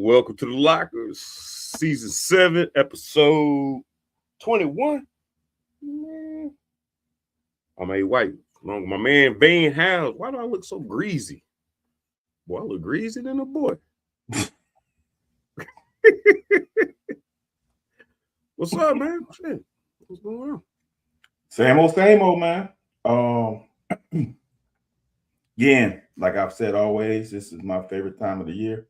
Welcome to the Lockers, season 7, episode 21. I'm A. White, along with my man Van House. Why do I look so greasy? Boy, I look greasy than a boy. What's up, man? Shit. What's going on? Same old, man. Again, like I've said always, this is my favorite time of the year.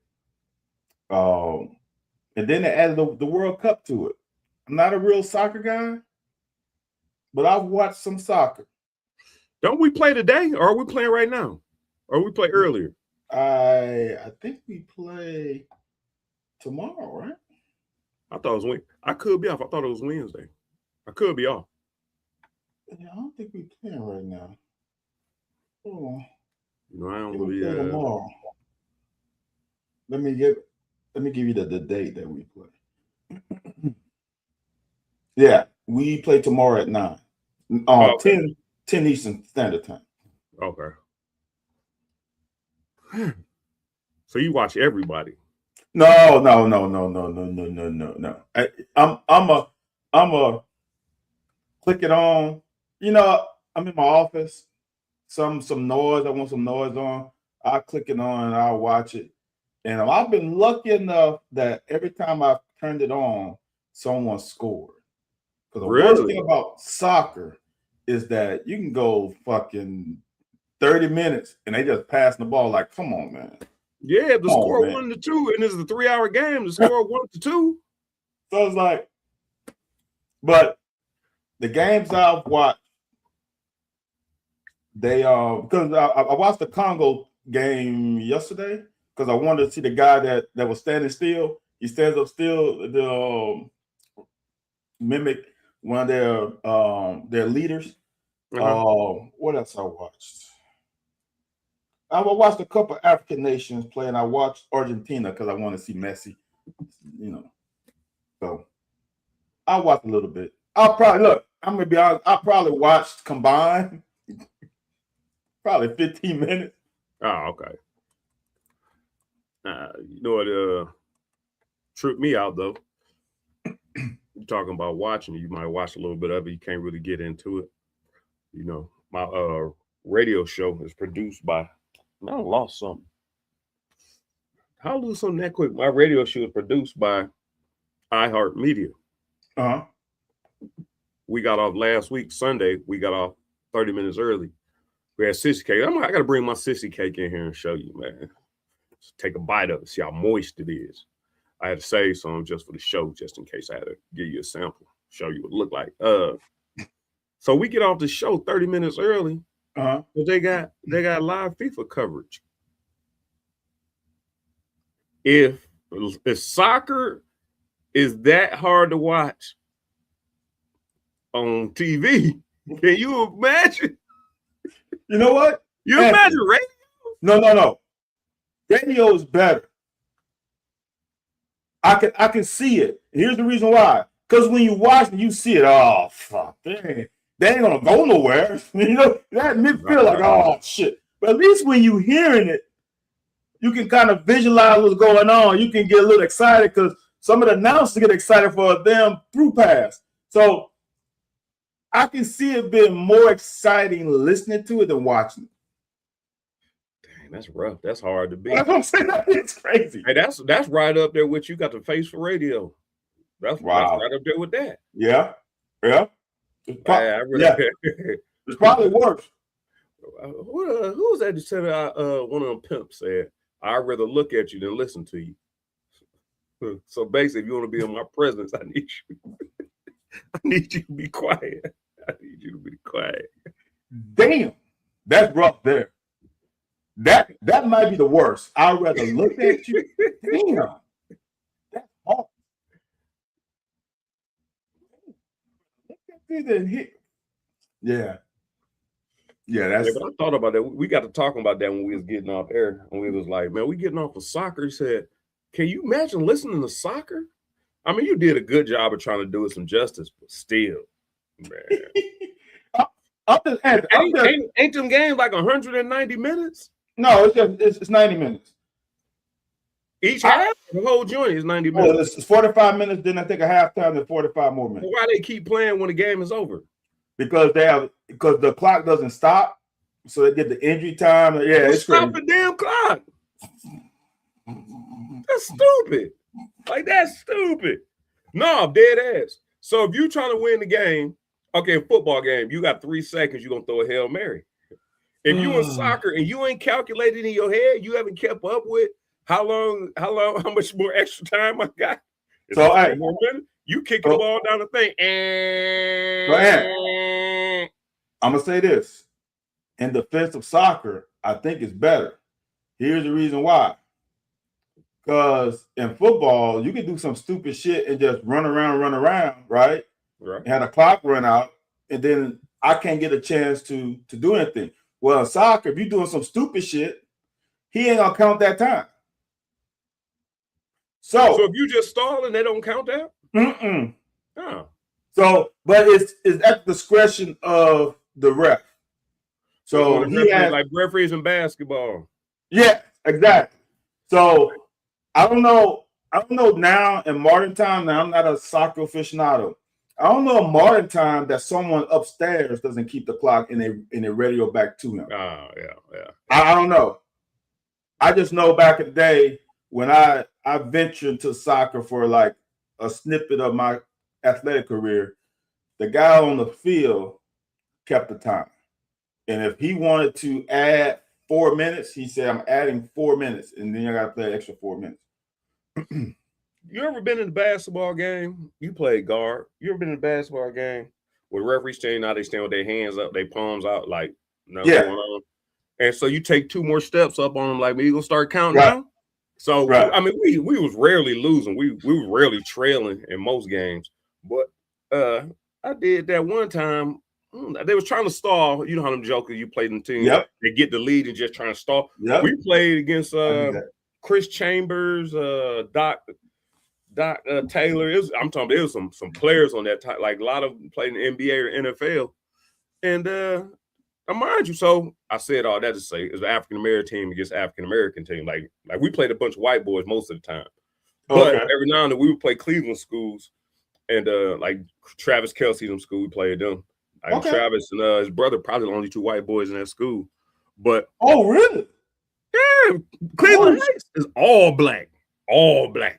And then they added the World Cup to it. I'm not a real soccer guy, but I've watched some soccer. Don't we play today, or are we playing right now? Or we play earlier? I think we play tomorrow, right? I thought it was Wednesday. I could be off. I thought it was Wednesday. I could be off. Yeah, I don't think we're playing right now. Oh, I don't really. Tomorrow. Let me give you the date that we play. Yeah, we play tomorrow at 9. Okay. 10 Eastern Standard Time. Okay. So you watch everybody? No. I'm a click it on. I'm in my office. Some noise. I want some noise on. I'll click it on and I'll watch it. And I've been lucky enough that every time I've turned it on, someone scored. Because the worst thing about soccer is that you can go fucking 30 minutes and they just passing the ball like, come on, man. Yeah, the score 1-2, and it's a 3-hour game. The score 1-2. So it's like, but the games I've watched, they because I watched the Congo game yesterday because I wanted to see the guy that was standing still. He stands up still to mimic one of their leaders. What else I watched? I watched a couple of African nations play, and I watched Argentina because I want to see Messi. So I watched a little bit. I'm gonna be honest. I probably watched combined probably 15 minutes. Oh, okay. You know what tripped me out though? You're talking about watching. You might watch a little bit of it. You can't really get into it. My radio show is produced by. I lost something. How lose something that quick? My radio show is produced by iHeartMedia. We got off last week, Sunday. We got off 30 minutes early. We had sissy cake. I got to bring my sissy cake in here and show you, man. Just take a bite of it, see how moist it is. I had to save some just for the show, just in case I had to give you a sample, show you what it looked like. So we get off the show 30 minutes early. But they got live FIFA coverage. If soccer is that hard to watch on TV, can you imagine? You know what? You imagine radio? No. Radio is better. I can see it. Here's the reason why. Because when you watch it, you see it. Oh fuck, they ain't gonna go nowhere. That midfield like, oh shit. But at least when you hearing it, you can kind of visualize what's going on. You can get a little excited because some of the announcers get excited for a damn through pass. So I can see it being more exciting listening to it than watching it. Dang, that's rough. That's hard to beat. That's what I'm saying. It's crazy. Hey, that's right up there with you got the face for radio. That's right up there with that. Yeah. It's probably worse. Who was that that said one of them pimps said, I'd rather look at you than listen to you. So basically, if you want to be in my presence, I need you to be quiet. I need you to be quiet. Damn, that's rough there. That might be the worst. I'd rather look at you. Damn. That's hard. Yeah. That's. But I thought about that. We got to talking about that when we was getting off air, and we was like, "Man, we getting off of soccer." He said, "Can you imagine listening to soccer?" I mean, you did a good job of trying to do it some justice, but still, man. Ain't them games like 190 minutes? No, it's 90 minutes. Each half, the whole joint is 90 minutes. Well, it's 45 minutes. Then I think a halftime and 45 more minutes. Why they keep playing when the game is over? Because the clock doesn't stop, so they get the injury time. Yeah, it's stop crazy. the damn clock. That's stupid. Like, that's stupid. No, dead ass. So if you're trying to win the game, okay, a football game, you got 3 seconds, you're gonna throw a Hail Mary. If you in soccer and you ain't calculated in your head, you haven't kept up with how much more extra time I got. So you kicking the ball down the thing. I'm gonna say this. In defense of soccer, I think it's better. Here's the reason why. Because in football, you can do some stupid shit and just run around, right? Right. And have the clock run out, and then I can't get a chance to do anything. Well, in soccer, if you're doing some stupid shit, he ain't gonna count that time. So if you just stalling, they don't count that? Oh. So, but it's at the discretion of the ref. So he has, like referees in basketball. Yeah, exactly. So I don't know now in modern time. Now I'm not a soccer aficionado. I don't know in modern time that someone upstairs doesn't keep the clock and they radio back to him. Oh, yeah. I don't know. I just know back in the day when I ventured into soccer for like a snippet of my athletic career, the guy on the field kept the time. And if he wanted to add 4 minutes, he said, I'm adding 4 minutes, and then you got to play an extra 4 minutes. You ever been in a basketball game? You played guard. You ever been in a basketball game where referees stand out, they stand with their hands up, their palms out, like nothing going on? And so you take 2 more steps up on them, like, you gonna start counting down? So, I mean, we was rarely losing. We were rarely trailing in most games. But I did that one time. They was trying to stall. You know how them jokers, you played in the team. Yep. They get the lead and just trying to stall. Yep. We played against Chris Chambers, Doc Taylor. I'm talking about there was some players on that time. Like a lot of them played in the NBA or NFL. And mind you, so I said all that to say it's an African American team against African American team. Like we played a bunch of white boys most of the time. But every now and then we would play Cleveland schools and like Travis Kelce, them school, we played them. Like Travis and his brother, probably the only 2 white boys in that school. But really? Yeah, Cleveland Heights is all black. All black.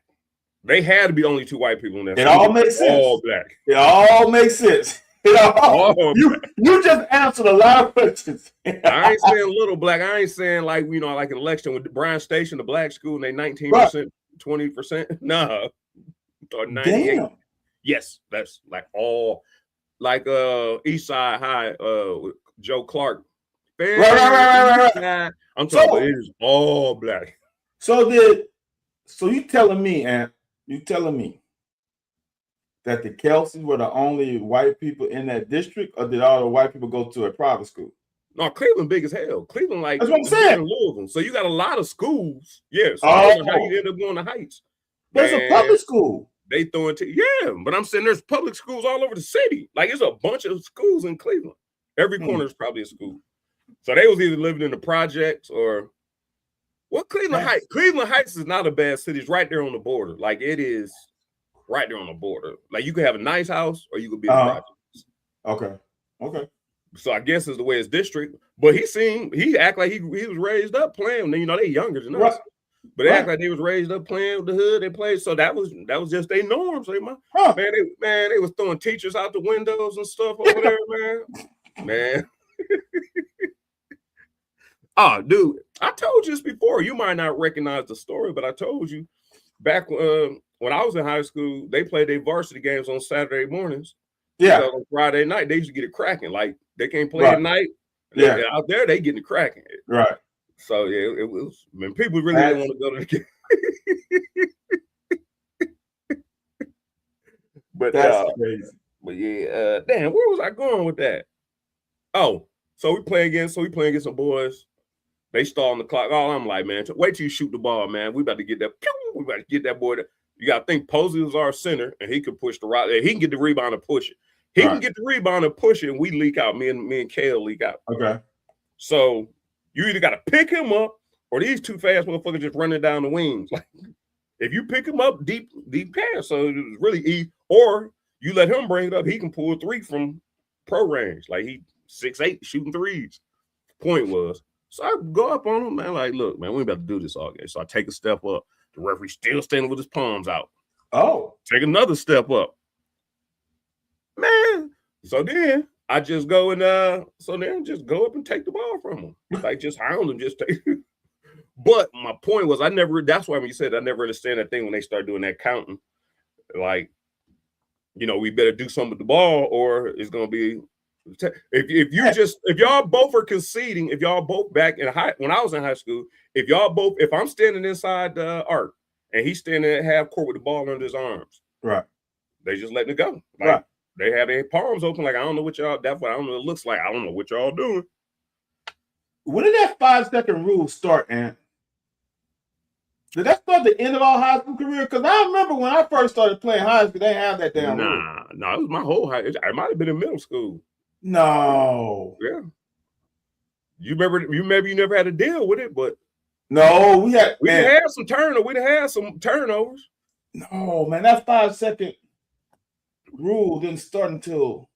They had to be only 2 white people in that. It all makes sense. All black. It all makes sense. You just answered a lot of questions. I ain't saying little black. I ain't saying like like an election with Bryan Station, the black school, and they 19%, 20%. No, or 98. Damn. Yes, that's like all like East Side High, Joe Clark. Right. I'm talking about it is all black. So you telling me, Ant, that the Kelces were the only white people in that district, or did all the white people go to a private school? No, Cleveland big as hell. Cleveland, like, that's what I'm saying. Louisville. So you got a lot of schools. Yes. Yeah, so how you end up going to Heights? There's a public school. They throwing but I'm saying there's public schools all over the city. Like, there's a bunch of schools in Cleveland. Every corner is probably a school. So they was either living in the projects or Cleveland Heights. Cleveland Heights is not a bad city. It's right there on the border. Like, it is right there on the border. Like, you could have a nice house or you could be in the projects. Okay. So I guess it's the way it's district. But he act like he was raised up playing. They younger than us. But they act like they was raised up playing with the hood. They played. So that was just their norm. So they was throwing teachers out the windows and stuff over there, man. Oh, dude, I told you this before. You might not recognize the story, but I told you back when I was in high school, they played their varsity games on Saturday mornings. Yeah. So on Friday night, they used to get it cracking. Like, they can't play at night. Yeah. Out there, they getting it cracking. Right. So, yeah, it was, people really didn't want to go to the game. But that's crazy. But yeah, damn, where was I going with that? Oh, so we playing against some boys. They stalling the clock. Oh, I'm like, man, wait till you shoot the ball, man. We about to get that. We about to get that boy. You got to think Posey was our center, and he could push the rock. He can get the rebound and push it. He can get the rebound and push it, and we leak out. Me and Kale leak out. Okay. So you either got to pick him up or these two fast motherfuckers just running down the wings. Like, if you pick him up deep pass, so it was really easy. Or you let him bring it up, he can pull 3 from pro range. Like, he 6'8", shooting threes. Point was, so I go up on him, man. Like, look, man, we ain't about to do this all game. So I take a step up. The referee still standing with his palms out. Oh, Take another step up, man. So then I just go and just go up and take the ball from him. Like, just hound him, just take. But my point was, that's why when you said I never understand that thing when they start doing that counting. Like, we better do something with the ball, or it's gonna be if y'all both are conceding, if y'all both back in when I was in high school, if I'm standing inside the arc and he's standing at half court with the ball under his arms, right, they just letting it go. Like, right. They have their palms open, like, I don't know what y'all. That's what I don't know. It looks like I don't know what y'all doing. When did that 5-second rule start, Ant? Did that start the end of our high school career? Because I remember when I first started playing high school, they didn't have that damn rule. No, it was my whole high. It might have been in middle school. No. Yeah. You never had to deal with it, but no, we had some turnovers. We'd had some turnovers. No, man, that 5-second rule didn't start until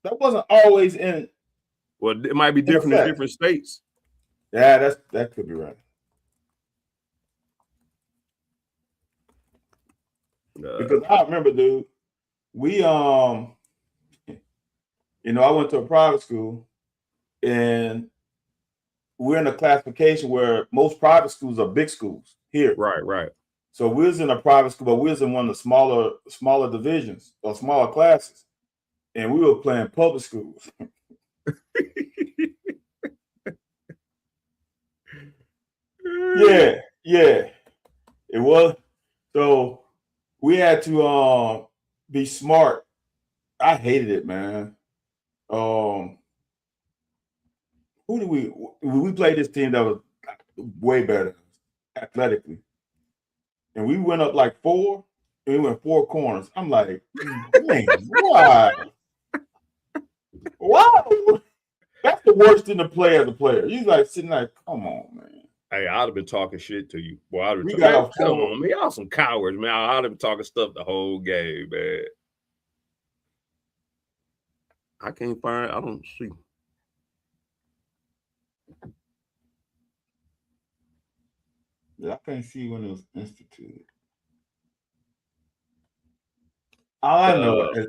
that wasn't always in. Well, it might be different in different states. Yeah, that could be right. Because I remember, dude, we I went to a private school, and we're in a classification where most private schools are big schools here. Right. So we was in a private school, but we was in one of the smaller divisions or smaller classes, and we were playing public schools. Yeah, it was. So we had to be smart. I hated it, man. Who did we played this team that was way better athletically, and we went up like 4, and we went 4 corners. I'm like, man, why? Wow, that's the worst thing to play as a player. You like sitting like, come on, man. Hey, I'd have been talking shit to you. Boy, I'd have been come on, man. Y'all some cowards, man. I'd have been talking stuff the whole game, man. I can't find. I don't see. Yeah, I can't see when it was instituted. All I know is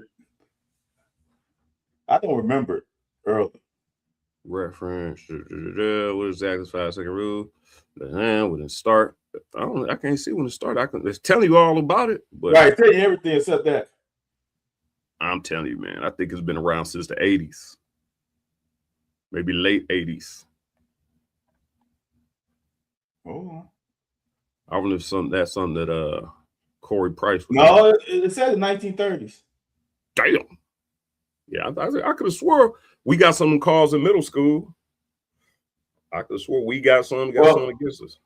I don't remember it early. Reference. What is exactly 5-second rule? The hand wouldn't start. I can't see when it started. It's telling you all about it, but right, tell you everything except that. I'm telling you, man. I think it's been around since the 80s, maybe late 80s. Oh, I wonder if that's something that Corey Price. No, it said the 1930s. Damn. Yeah, I could have swore we got some calls in middle school. I could have swore we got some against us.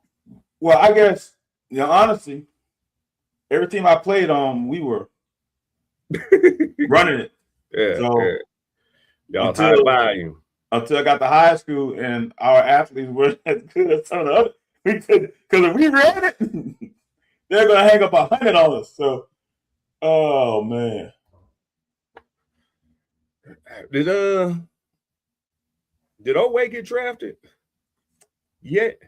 Well, I guess, honestly, every team I played on, we were running it. Yeah. So y'all high volume. Until I got to high school and our athletes were as good as some of the other. Because if we ran it, they're gonna hang up 100 on us. So, oh man. Did Oway get drafted yet?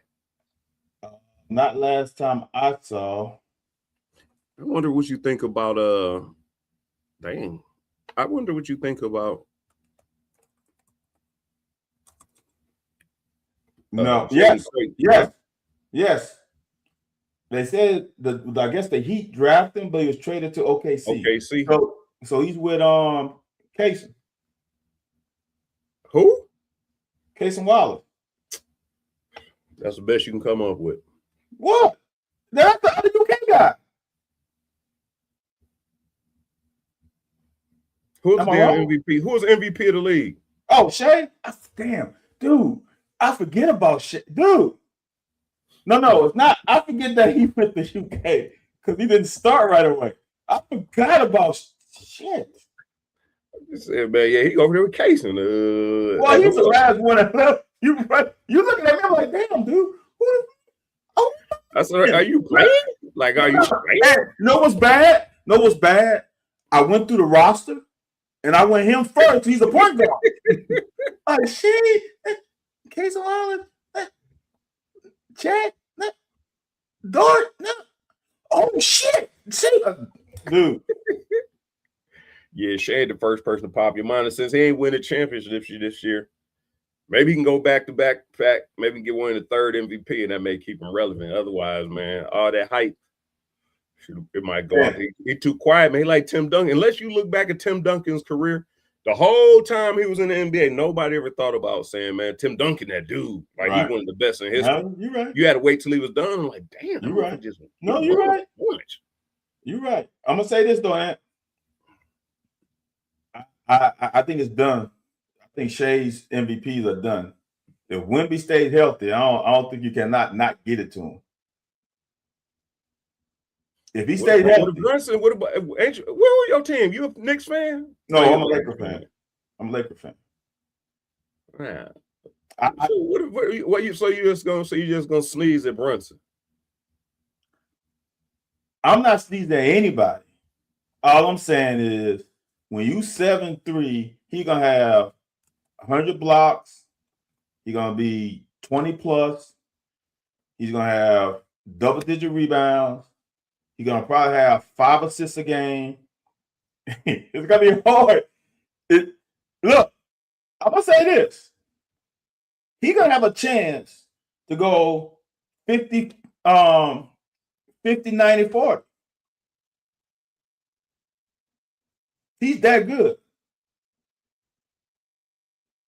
Not last time I saw. I wonder what you think about I wonder what you think about No. Yes. They said I guess the Heat drafted him, but he was traded to OKC. So he's with Cason. Who? Cason Wallace. That's the best you can come up with. What? That's the other UK guy. Who's the MVP? Who's the MVP of the league? Oh, Shea? Damn, dude. I forget about Shea. Dude. No, it's not. I forget that he went to UK because he didn't start right away. I forgot about shit. Said, man, yeah, he over there with Cason. Well, he's the last one that left. You looking at me, I'm like, damn, dude, who I said, are you playing? Like, are you playing? Hey, know what's bad? Know what's bad? I went through the roster and I went him first. He's a point guard. Like, shit, Case Island, Jack, Dart, oh shit, see, dude. Yeah, Shane, the first person to pop your mind. And since he ain't win a championship this year, maybe he can go back to back, maybe get one in the third MVP, and that may keep him relevant. Otherwise, man, all that hype, it might go out. He too quiet, man. He like Tim Duncan. Unless you look back at Tim Duncan's career, the whole time he was in the NBA, nobody ever thought about saying, man, Tim Duncan, that dude, like he's one of the best in history. You're right. You had to wait till he was done. I'm like, damn, you're right. You're right. You're right. I'm gonna say this though, Ant. I think it's done. I think Shai's MVPs are done. If Wemby stays healthy, I don't think you cannot not get it to him. If he stays healthy, Brunson, what about where were your team? You a Knicks fan? No, I'm a Lakers fan. I'm a Lakers fan. Yeah. So you just gonna sneeze at Brunson? I'm not sneezing at anybody. All I'm saying is, when you 7'3", he gonna have 100 blocks. He's gonna be 20 plus. He's gonna have double-digit rebounds. He's gonna probably have 5 assists a game. It's gonna be hard. Look, I'm gonna say this. He's gonna have a chance to go 50, 90, 40. He's that good.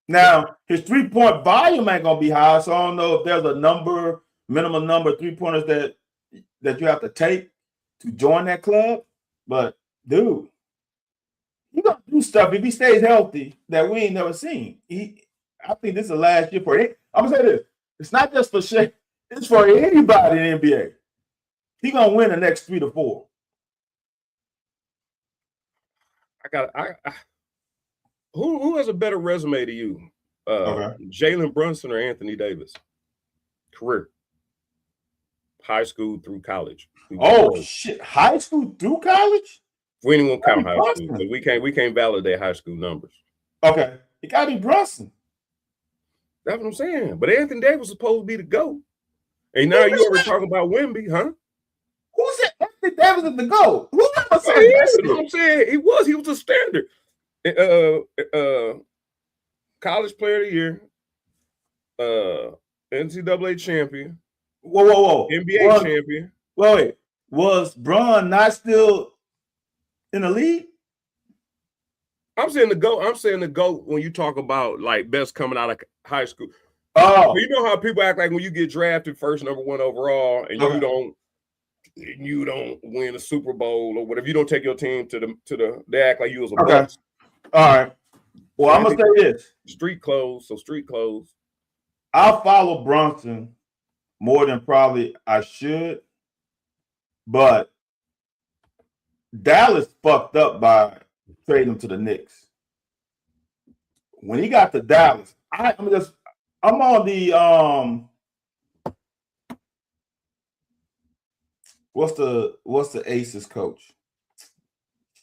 Now, his 3-point volume ain't gonna be high, so I don't know if there's a minimum number of 3-pointers that you have to take to join that club. But dude, he gonna do stuff if he stays healthy that we ain't never seen. I think this is the last year for it. I'm gonna say this: it's not just for Shai, it's for anybody in the NBA. He gonna win the next 3 to 4. Who has a better resume to you? Jalen Brunson or Anthony Davis? Career. High school through college. Oh shit! High school through college? We ain't gonna count high school, but we can't validate high school numbers. Okay, it gotta be Brunson. That's what I'm saying. But Anthony Davis was supposed to be the GOAT. And now you already talking about Wemby, huh? Who said Anthony Davis is the GOAT? Who never said that? I'm saying he was a standard. College player of the year, NCAA champion. Whoa. NBA champion. Wait. Was Bron not still in the league? I'm saying the GOAT when you talk about like best coming out of high school. Oh, you know how people act like when you get drafted first number 1 overall and you don't win a Super Bowl or whatever. You don't take your team they act like you was a bust. All right. Well, I'm gonna say this. Street clothes. I'll follow Brunson more than probably I should, but Dallas fucked up by trading him to the Knicks. When he got to Dallas, I'm on the what's the Aces coach?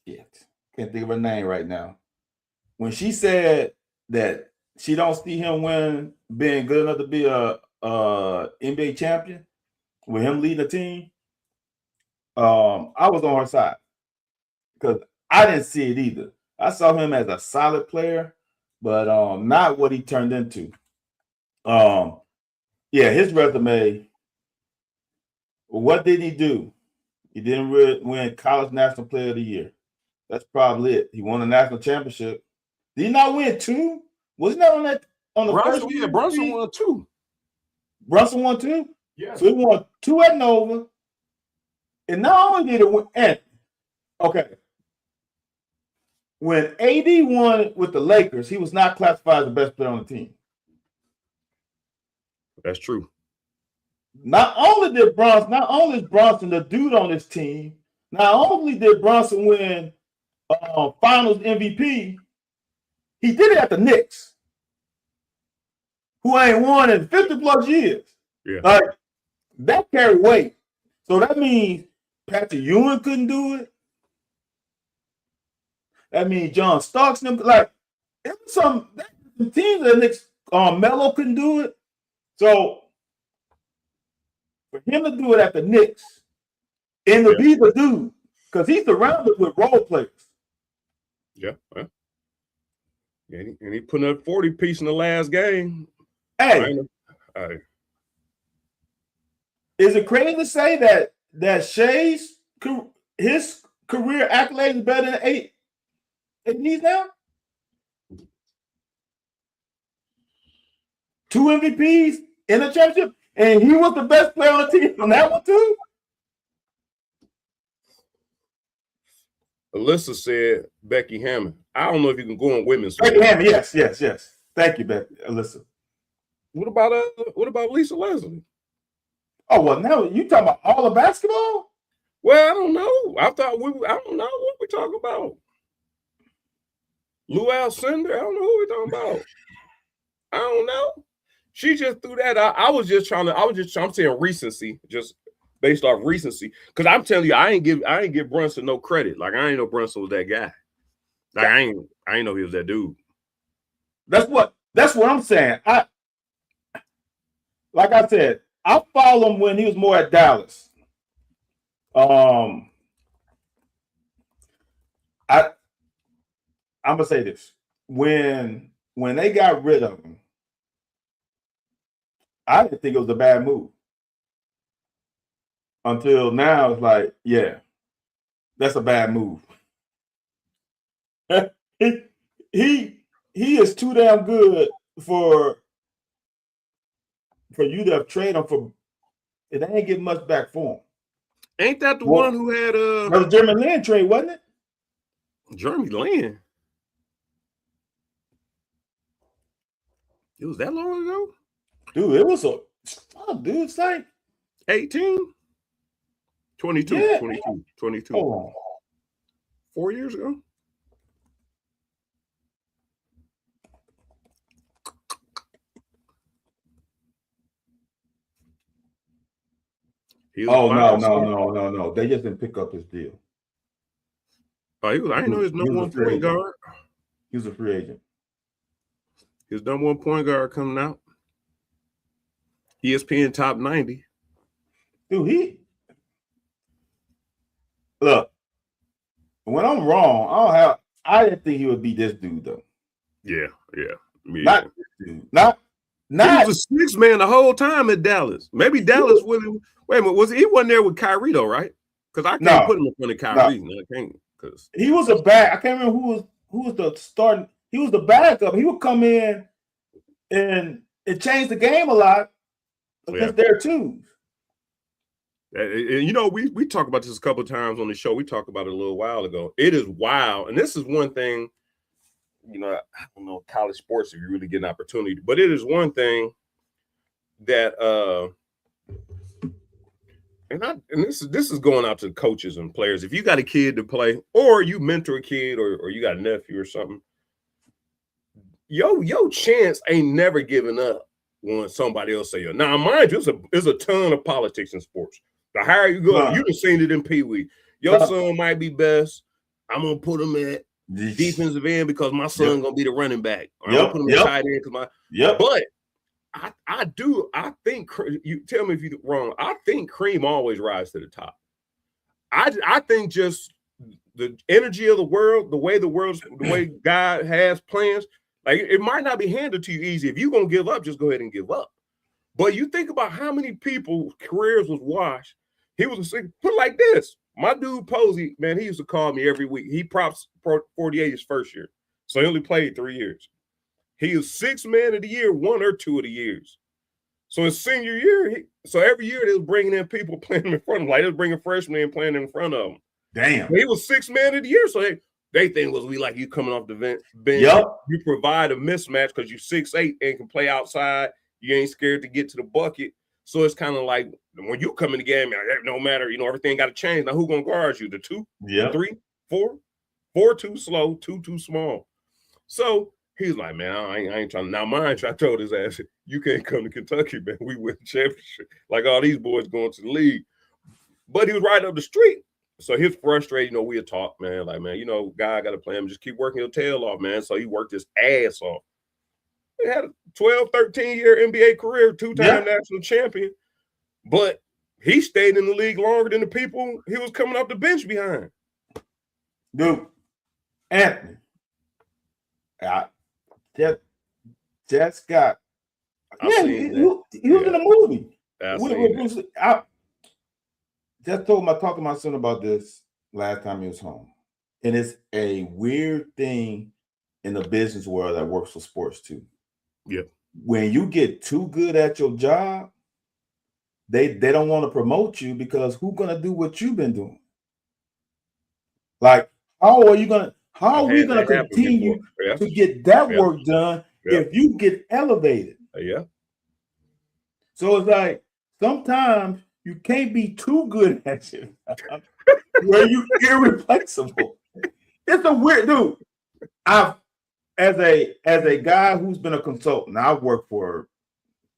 Shit, can't think of her name right now. When she said that she don't see him being good enough to be a NBA champion with him leading the team, I was on her side because I didn't see it either. I saw him as a solid player, but not what he turned into. His resume. What did he do? He didn't really win College National Player of the Year. That's probably it. He won a national championship. Did he not win 2? Was he not on the Brunson, first? Yeah, Brunson won 2. Brunson won 2? Yeah. So he won 2 at Nova. And not only did it win, when AD won with the Lakers, he was not classified as the best player on the team. That's true. Not only is Brunson the dude on this team, not only did Brunson win Finals MVP, he did it at the Knicks, who ain't won in 50 plus years. Yeah. Like that carried weight. So that means Patrick Ewing couldn't do it. That means John Starks, like it was some teams that Knicks, Melo couldn't do it. So for him to do it at the Knicks and to be the dude, because he's surrounded with role players. Yeah. And he put up 40 piece in the last game. Hey. Is it crazy to say that Shai's his career accolades is better than 8 ADs now? 2 MVPs in a championship, and he was the best player on the team on that one too. Alyssa said Becky Hammond. I don't know if you can go on women's. Becky Hammond, yes. Thank you, Becky, Alyssa. What about Lisa Leslie? Oh well, now you talking about all the basketball? Well, I don't know. I don't know what we're talking about. Lou Alcindor, I don't know who we're talking about. I don't know. She just threw that out. I'm saying recency, just based off recency. Because I'm telling you, I ain't give Brunson no credit. Like I ain't know Brunson was that guy. Like I ain't know he was that dude. That's what I'm saying. Like I said, I followed him when he was more at Dallas. I'm gonna say this. When they got rid of him, I didn't think it was a bad move. Until now, it's like, yeah, that's a bad move. he is too damn good for you to have traded him for. It ain't getting much back for him. Ain't that the one who had that was Jeremy Lin trade, wasn't it? Jeremy Lin. It was that long ago? Dude, it was it's like 18? 22. Yeah. 22. Oh. 4 years ago? No. They just didn't pick up his deal. I didn't know his number one point guard. He was a free agent. His number one point guard coming out. ESPN top 90. Dude, look, when I'm wrong, I didn't think he would be this dude though. Yeah. Not this dude. Not he was a sixth man the whole time at Dallas. Maybe Dallas wouldn't. Wait a minute, he wasn't there with Kyrie though, right? Because I can't put him in front of Kyrie. No. I can't, because he was a back. I can't remember who was the starting. He was the backup. He would come in and it changed the game a lot against their twos. And you know, we talked about this a couple of times on the show. We talked about it a little while ago. It is wild, and this is one thing. You know, I don't know college sports if you really get an opportunity, but it is one thing that and this is going out to coaches and players. If you got a kid to play, or you mentor a kid, or you got a nephew or something, your chance ain't never giving up when somebody else say, now mind you, there's a ton of politics in sports. The higher you go, you done seen it in Pee Wee. Your son might be best. I'm gonna put him at defensive end because my son gonna be the running back. Or I'm gonna put him at tight end because But I think you tell me if you're wrong. I think cream always rises to the top. I think just the energy of the world, the way God has plans. Like it might not be handed to you easy. If you're gonna give up, just go ahead and give up. But you think about how many people careers was washed. He was put it like this. My dude Posey, man, he used to call me every week. He props 48 his first year, so he only played 3 years. He was sixth man of the year 1 or 2 of the years. So his senior year, so every year they was bringing in people playing in front of him. Like they was bringing freshmen in playing in front of him. Damn, he was sixth man of the year. So they think was we like you coming off the bench. You provide a mismatch because you 6'8" and can play outside. You ain't scared to get to the bucket. So it's kind of like when you come in the game, no matter, everything got to change. Now who gonna guard you? The 2, 3, 4, 4 too slow, 2 too small. So he's like, man, I ain't trying. Now mind you, I told his ass, you can't come to Kentucky, man. We win the championship. Like all these boys going to the league. but he was right up the street. So he was frustrated. We had talked, man. Like, man, guy got to play him. Just keep working your tail off, man. So he worked his ass off. He had a 12, 13-year NBA career, two-time national champion. But he stayed in the league longer than the people he was coming off the bench behind. Dude, Anthony, just got. He was in a movie. I just talking to my son about this last time he was home. And it's a weird thing in the business world that works for sports too. Yeah. When you get too good at your job, they don't want to promote you because who's gonna do what you've been doing? Like, how are we gonna continue to get that work done if you get elevated? Yeah. So it's like sometimes you can't be too good at it where you irreplaceable. It's a weird dude. As a guy who's been a consultant, I've worked for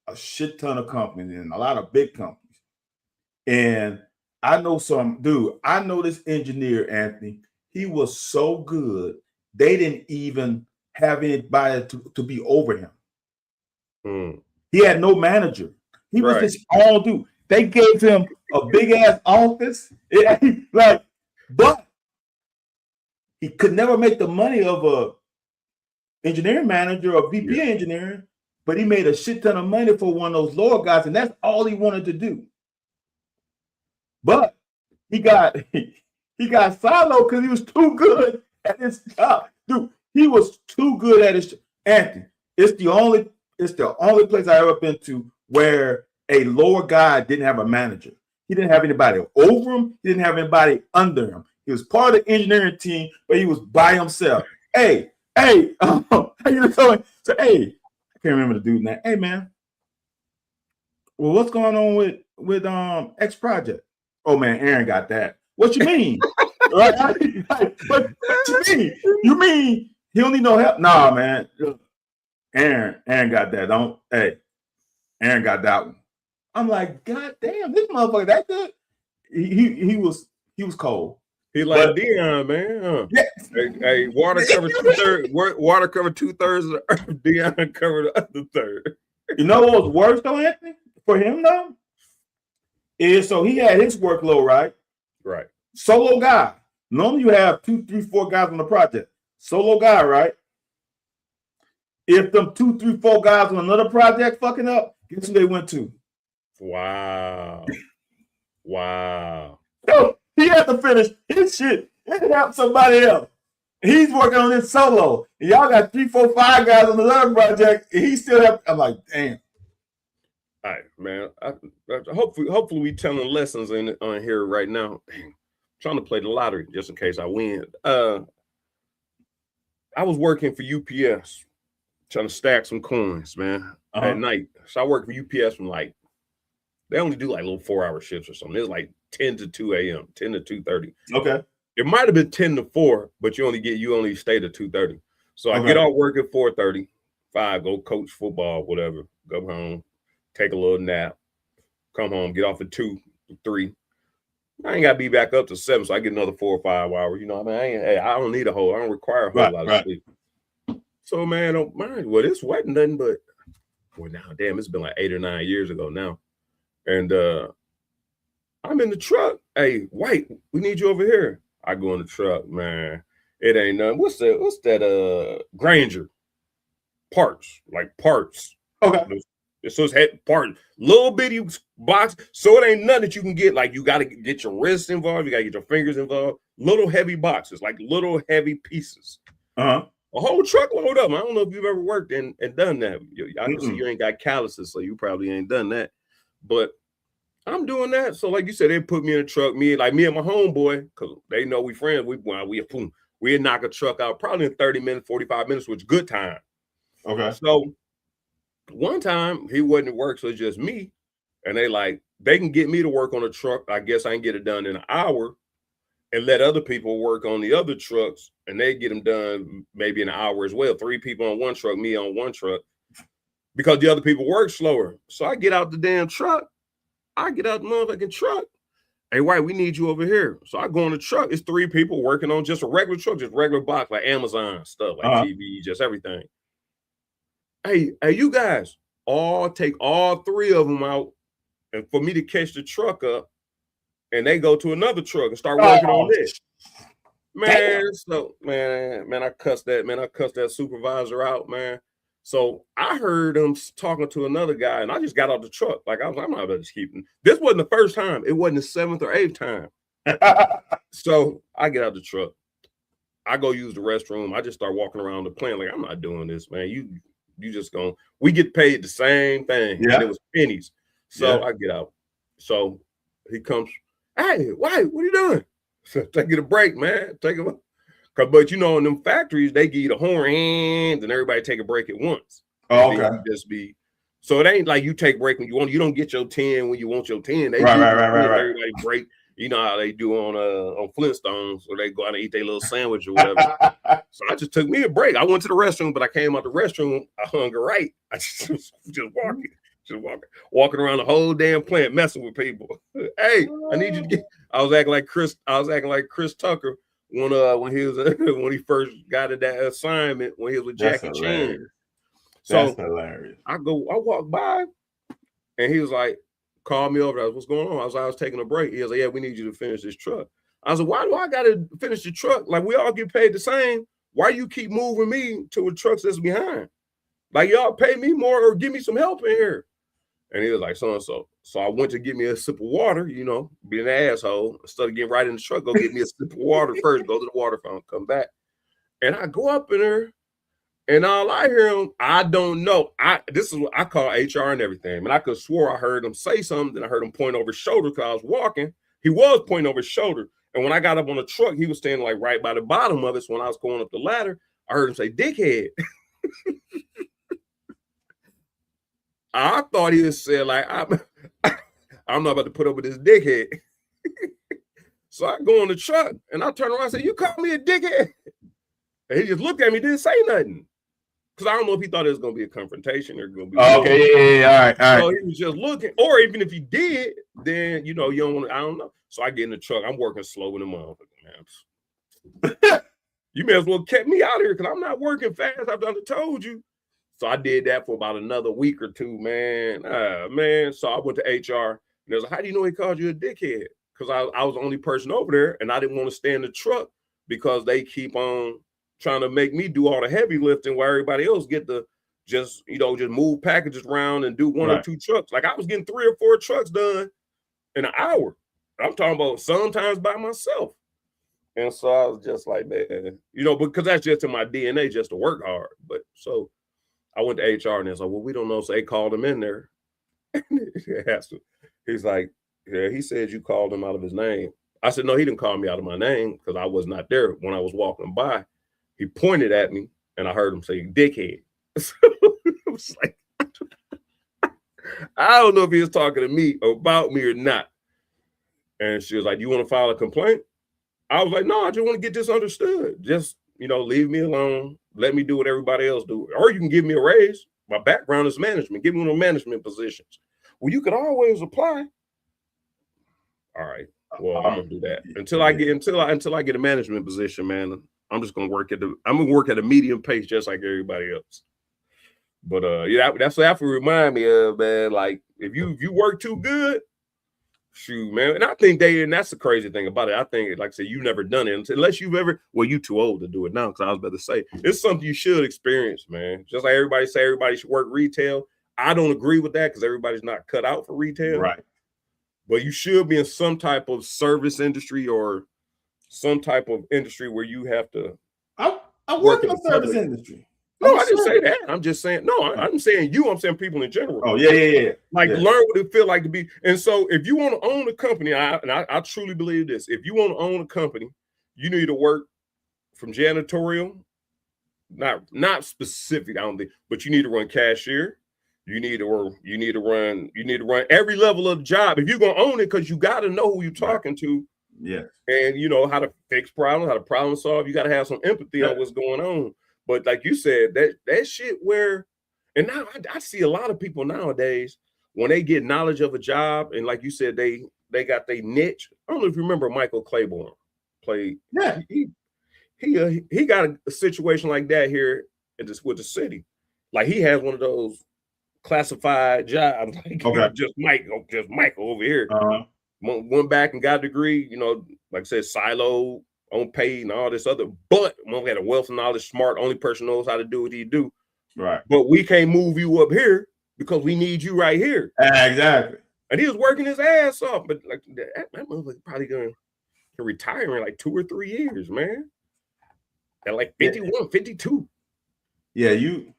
a shit ton of companies and a lot of big companies. And I know this engineer, Anthony. He was so good, they didn't even have anybody to be over him. He had no manager. He was just all dude. They gave him a big ass office, but he could never make the money of a engineering manager or VP engineering. But he made a shit ton of money for one of those lower guys, and that's all he wanted to do. But he got siloed because he was too good at his job. Dude, he was too good at his job. Anthony, it's the only place I ever been to where a lower guy didn't have a manager. He didn't have anybody over him. He didn't have anybody under him. He was part of the engineering team, but he was by himself. How you doing? So, hey, I can't remember the dude's name. Hey, man. Well, what's going on with X Project? Oh, man, Aaron got that. What you mean? What you mean? You mean he don't need no help? Nah, man. Aaron got that. Aaron got that one. I'm like, God damn, this motherfucker that good. He was cold. He like Deion, man. Hey, water covered 2/3. Water covered 2/3 of the earth. Deion covered the other third. You know what was worse though, Anthony? For him though, is so he had his workload, right? Right. Solo guy. Normally you have 2, 3, 4 guys on the project. Solo guy, right? If them 2, 3, 4 guys on another project fucking up, guess who they went to? Wow. So he had to finish his shit and help somebody else. He's working on this solo. And y'all got 3, 4, 5 guys on another project, and he still have. I'm like, damn. All right, man. Hopefully we telling lessons on here right now. Damn. Trying to play the lottery just in case I win. I was working for UPS, trying to stack some coins, man, at night. So I worked for UPS from they only do little 4-hour shifts or something. It was 10 to 2 a.m., 10 to 2:30. Okay. It might have been 10 to 4, but you only stay to 2:30. So I get off work at 4:30, 5, go coach football, whatever, go home, take a little nap, come home, get off at 2, 3. I ain't got to be back up to 7, so I get another 4 or 5 hours. You know what I mean? I don't need I don't require a whole lot of sleep. So, man, don't mind. Well, this wasn't nothing but, now, damn, it's been 8 or 9 years ago now. And I'm in the truck. Hey, White, we need you over here. I go in the truck, man. It ain't nothing. What's that? Granger. Parts. Okay. So it's head part, little bitty box. So it ain't nothing that you can get. You got to get your wrists involved. You got to get your fingers involved. Little heavy boxes, little heavy pieces. A whole truckload of them. I don't know if you've ever worked and done that. I can see you ain't got calluses, so you probably ain't done that. But I'm doing that. So like you said, they put me in a truck. Me and my homeboy, because they know we friends. We knock a truck out probably in 30 minutes, 45 minutes, which is good time. Okay. So one time he wasn't at work, so it's just me. And they can get me to work on a truck. I guess I can get it done in an hour and let other people work on the other trucks, and they get them done maybe in an hour as well. 3 people on one truck, me on one truck, because the other people work slower. So I get out the damn truck. I get out the motherfucking truck, hey, White, we need you over here. So I go in the truck. It's 3 people working on just a regular truck, just regular box, like Amazon stuff, like TV, just everything. Hey, you guys, take all 3 of them out, and for me to catch the truck up, and they go to another truck and start working on this. Man, so man, I cussed that supervisor out, man. So I heard him talking to another guy, and I just got out the truck. Like I'm not about to keep him. This wasn't the first time. It wasn't the 7th or 8th time. So I get out the truck. I go use the restroom. I just start walking around the plant like, I'm not doing this, man. You just gonna. We get paid the same thing. Yeah. And it was pennies. So I get out. So he comes. Hey, White, what are you doing? So take it a break, man. Take it. But you know, in them factories, they give you the horn and everybody take a break at once. Oh, okay. Just be. So it ain't like you take break when you want. You don't get your 10 when you want your 10. They right. Everybody break. You know how they do on Flintstones, or they go out and eat their little sandwich or whatever. So I just took me a break. I went to the restroom, but I came out the restroom. I hung right. I just walking around the whole damn plant, messing with people. Hey, I need you to get. I was acting like Chris Tucker when he was when he first got that assignment when he was with Jackie Chan. So that's hilarious. I walk by, and he was like, called me over. I was, what's going on? I was taking a break. He was like, yeah, we need you to finish this truck. I was like, why do I got to finish the truck? Like, we all get paid the same. Why you keep moving me to the trucks that's behind? Like, y'all pay me more or give me some help in here. And he was like, so-and-so. So I went to get me a sip of water, you know, being an asshole. Instead of getting right in the truck, go get me a sip of water first, go to the water fountain, come back. And I go up in there, and all I hear him, I don't know. This is what I call HR and everything. And I could swore I heard him say something, then I heard him point over his shoulder because I was walking. He was pointing over his shoulder. And when I got up on the truck, he was standing like right by the bottom of it. So when I was going up the ladder, I heard him say, dickhead. I thought he was saying, like, I'm not about to put up with this dickhead. So I go on the truck and I turn around and say, you call me a dickhead? And he just looked at me, didn't say nothing. Because I don't know if he thought it was going to be a confrontation or going to be. Okay, yeah. All right. So he was just looking. Or even if he did, then, you know, you don't want to, I don't know. So I get in the truck. I'm working slow in the motherfucker, man. You may as well kept me out of here because I'm not working fast. I've done told you. So I did that for about another week or two, man. Man. So I went to HR and they was like, how do you know he called you a dickhead? Because I was the only person over there and I didn't want to stay in the truck because they keep on trying to make me do all the heavy lifting while everybody else get to just move packages around and do one or two trucks. Like I was getting 3 or 4 trucks done in an hour. I'm talking about sometimes by myself. And so I was just like, man, you know, because that's just in my DNA just to work hard. But so I went to HR and they was like, well, we don't know. So they called him in there. He's like, yeah, he said you called him out of his name. I said, no, he didn't call me out of my name because I was not there when I was walking by. He pointed at me and I heard him say, dickhead. So it was like, I don't know if he was talking to me about me or not. And she was like, you want to file a complaint? I was like, no, I just want to get this understood. Just, you know, leave me alone. Let me do what everybody else do. Or you can give me a raise. My background is management. Give me one of management positions. Well, you could always apply. All right. Well, I'm gonna do that until I get a management position, man. I'm just gonna work at a medium pace just like everybody else. But yeah, that's what that remind me of, man. Like if you work too good, shoot, man. And I think that's the crazy thing about it. I think, like I said, you've never done it unless you've ever. Well, you too old to do it now. Because I was about to say it's something you should experience, man. Just like everybody say, everybody should work retail. I don't agree with that because everybody's not cut out for retail, right? But you should be in some type of service industry or some type of industry where you have to. I work in the service industry. No, I didn't say that. I'm just saying, no, I'm saying you, I'm saying people in general. Oh, yeah. Like learn what it feel like to be. And so if you want to own a company, I truly believe this. If you want to own a company, you need to work from janitorial, not specific, I don't think, but you need to run cashier. You need to run every level of the job. If you're gonna own it, because you gotta know who you're talking to. Yes. And you know how to fix problems, how to problem solve. You gotta have some empathy on what's going on. But like you said, that shit where, and now I see a lot of people nowadays when they get knowledge of a job, and like you said, they they got their niche. I don't know if you remember Michael Claiborne played. Yeah. He got a situation like that here with the city. Like he has one of those classified jobs, like just Michael over here. Went back and got a degree, like I said, silo on paid and all this other, but mom had a wealth of knowledge, smart, only person knows how to do what he do. Right. But we can't move you up here because we need you right here. Exactly. And he was working his ass off, but like that motherfucker probably gonna retire in like 2 or 3 years, man. At like 51, 52. Yeah, you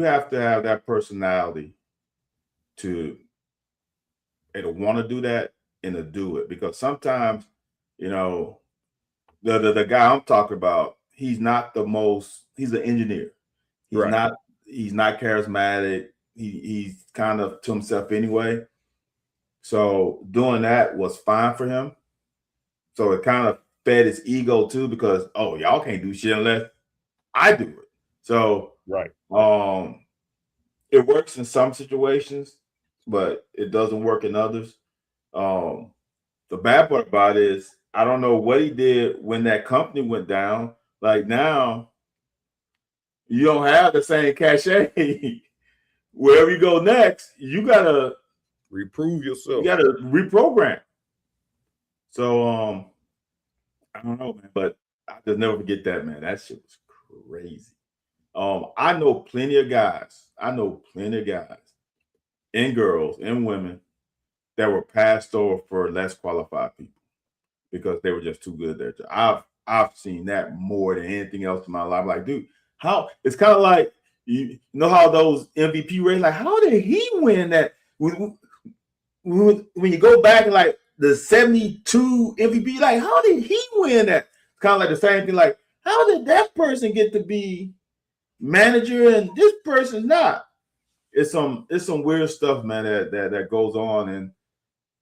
have to have that personality to want to do that and to do it, because sometimes, the guy I'm talking about, he's not he's an engineer. He's not charismatic. He's kind of to himself anyway. So doing that was fine for him. So it kind of fed his ego too, because y'all can't do shit unless I do it. So it works in some situations, but it doesn't work in others. The bad part about it is I don't know what he did when that company went down. Like now, you don't have the same cachet. Wherever you go next, you gotta reprove yourself. You gotta reprogram. So I don't know, man, but I just never forget that, man. That shit was crazy. I know plenty of guys and girls and women that were passed over for less qualified people because they were just too good at their job. I've seen that more than anything else in my life. Like, dude, how it's kind of like you know how those MVP races, like, how did he win that? When you go back and like the 72 MVP, like, how did he win that? It's kind of like the same thing. Like, how did that person get to be manager and this person's not? It's some weird stuff, man, that goes on,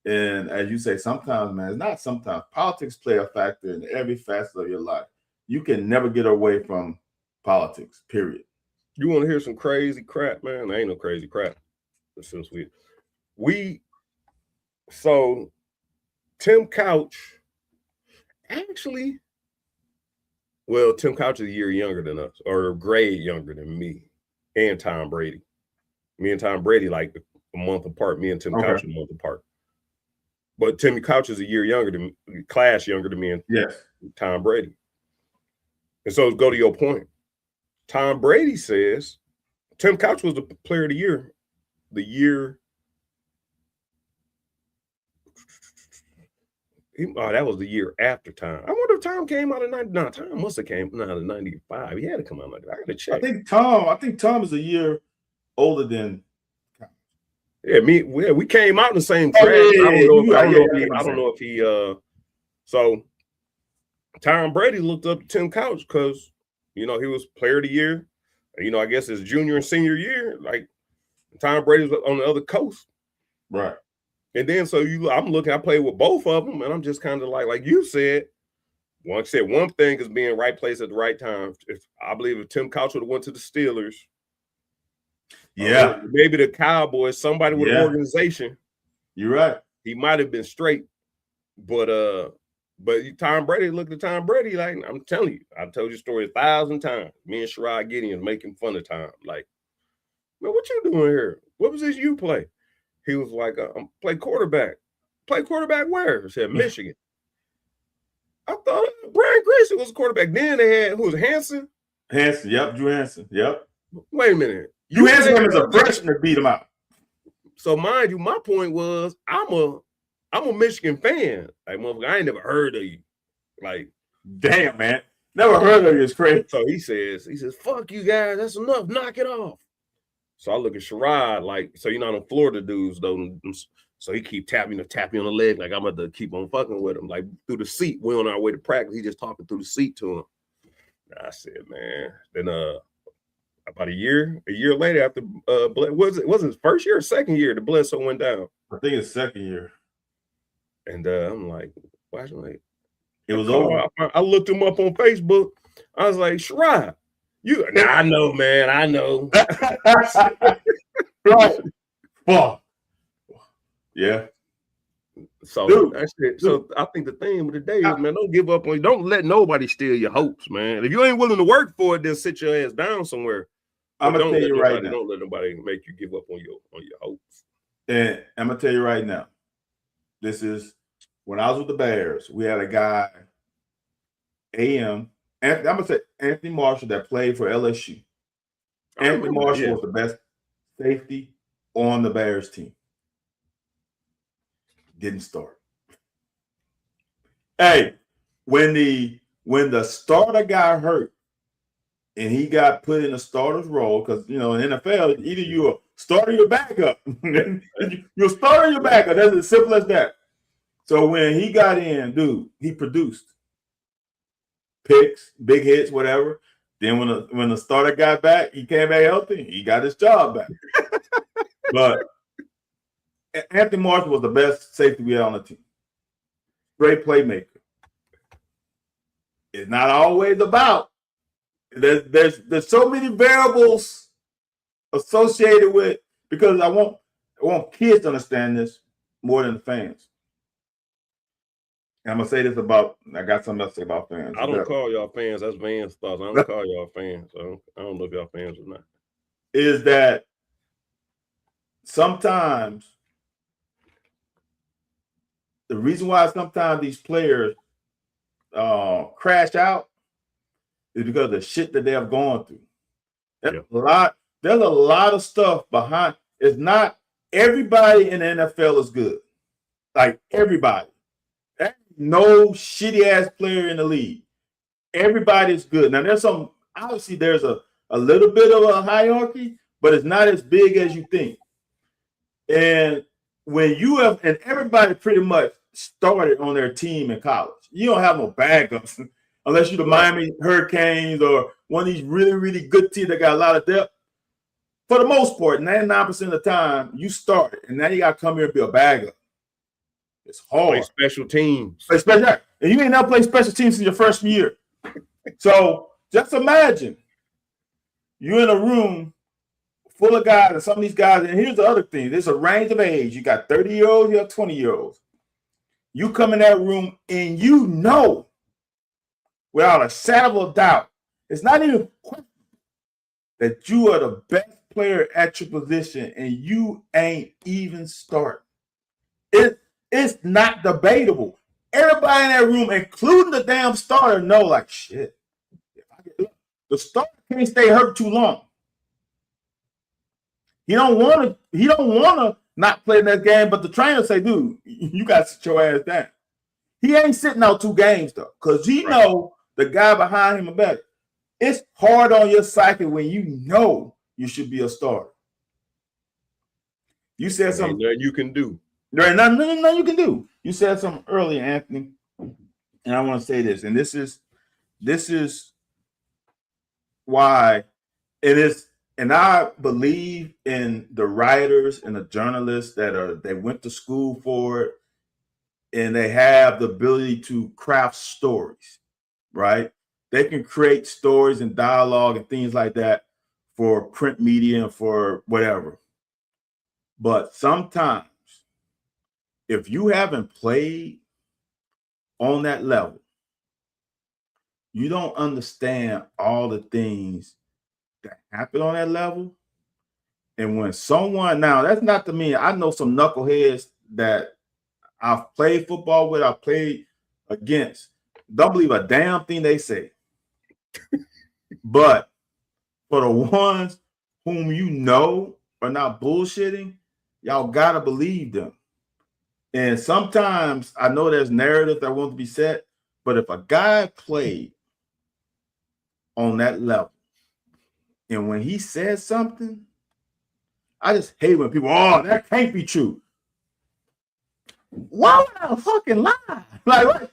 and as you say, sometimes, man, it's not sometimes. Politics play a factor in every facet of your life. You can never get away from politics, period. You want to hear some crazy crap, man? There ain't no crazy crap. Since so Tim Couch, actually, well, Tim Couch is a year younger than us, or a grade younger than me and Tom Brady. Me and Tom Brady like a month apart. Me and Tim Couch a month apart. But Tim Couch is a year younger than me, class younger than me and Tom Brady. And so go to your point. Tom Brady says Tim Couch was the player of the year. That was the year after Tom. I wonder if Tom came out of 90. No, Tom must have came out of 95. He had to come out of 95. I got to check. I think Tom is a year older than. Yeah, we came out in the same class. I don't know if he so Tom Brady looked up to Tim Couch because he was player of the year. I guess his junior and senior year, like Tom Brady was on the other coast. Right. And then I played with both of them, and I'm just kind of like you said, one thing is being right place at the right time. I believe if Tim Couch would have went to the Steelers, maybe the Cowboys, somebody with an organization. You're right. He might have been straight, but Tom Brady, look at Tom Brady. Like, I'm telling you, I've told you a story 1,000 times. Me and Sherrod Gideon making fun of Tom. Like, man, what you doing here? What position you play? He was like, I'm play quarterback. Play quarterback where? I said, Michigan. I thought Brian Grayson was a quarterback. Then they had, who was Hanson? Hanson, yep, Drew Hanson, yep. Wait a minute. You Hanson was a freshman to beat him out. So mind you, my point was, I'm a Michigan fan. Like, motherfucker, I ain't never heard of you. Like, damn, man. Never heard of you. It's crazy. So he says, fuck you guys, that's enough. Knock it off. So I look at Sherrod, like, so them Florida dudes, though. So he keep tapping me on the leg, like I'm about to keep on fucking with him. Like through the seat, we on our way to practice. He just talking through the seat to him. I said, man. Then about a year later, after was it his first year or second year? The Bledsoe went down. I think it's second year. And I'm like, watching like it was over. I looked him up on Facebook. I was like, Sherrod. I know, man. I know. Right. Well, yeah. So Dude, that's it. So I think the thing with the day is, man, don't give up on you. Don't let nobody steal your hopes, man. If you ain't willing to work for it, then sit your ass down somewhere. I'm But gonna tell you right now. Don't let nobody make you give up on your hopes. And I'm gonna tell you right now. This is when I was with the Bears. We had a guy, I'm gonna say Anthony Marshall, that played for LSU. Anthony Marshall was the best safety on the Bears team. Didn't start. Hey, when the starter got hurt and he got put in a starter's role, because in NFL, either you're a starter or your backup. You're a starter or your backup. That's as simple as that. So when he got in, dude, he produced picks, big hits, whatever. Then when the starter got back, he came back healthy. He got his job back. But Anthony Marshall was the best safety we had on the team. Great playmaker. It's not always about. There's so many variables associated with, because I want kids to understand this more than the fans. And I'm gonna say this I got something else to say about fans. I don't call y'all fans. That's Van's thoughts. I don't call y'all fans. I don't know if y'all fans or not. Is that sometimes the reason why sometimes these players crash out is because of the shit that they have gone through. There's a lot of stuff behind. It's not everybody in the NFL is good. Like everybody. No shitty ass player in the league. Everybody's good. Now there's obviously there's a little bit of a hierarchy, but it's not as big as you think. And when and everybody pretty much started on their team in college. You don't have no backups unless you're the Miami Hurricanes or one of these really, really good teams that got a lot of depth. For the most part, 99% of the time, you started, and now you got to come here and be a backup. It's hard. Play special teams. And you ain't never played special teams in your freshman year. So just imagine you're in a room full of guys, and some of these guys, and here's the other thing. There's a range of age. You got 30-year-olds, you have 20-year-olds. You come in that room and without a shadow of doubt, it's not even that you are the best player at your position and you ain't even starting. It's not debatable. Everybody in that room, including the damn starter, know like shit. The starter can't stay hurt too long. He don't want to not play in that game, but the trainer say, dude, you got to sit your ass down. He ain't sitting out 2 games though, because he know the guy behind him are better. It's hard on your psyche when you know you should be a starter. You said something. Nothing you can do. There ain't nothing you can do. You said something earlier, Anthony, and I want to say this, and this is why it is. And I believe in the writers and the journalists they went to school for it, and they have the ability to craft stories, right? They can create stories and dialogue and things like that for print media and for whatever. But sometimes, if you haven't played on that level, you don't understand all the things that happen on that level. And when someone, now that's not to me, I know some knuckleheads that I've played football with, I've played against, don't believe a damn thing they say. But for the ones whom you know are not bullshitting, y'all gotta believe them. And sometimes I know there's narrative that wants to be set, but if a guy played on that level, and when he says something, I just hate when people, that can't be true. Why would I fucking lie? Like,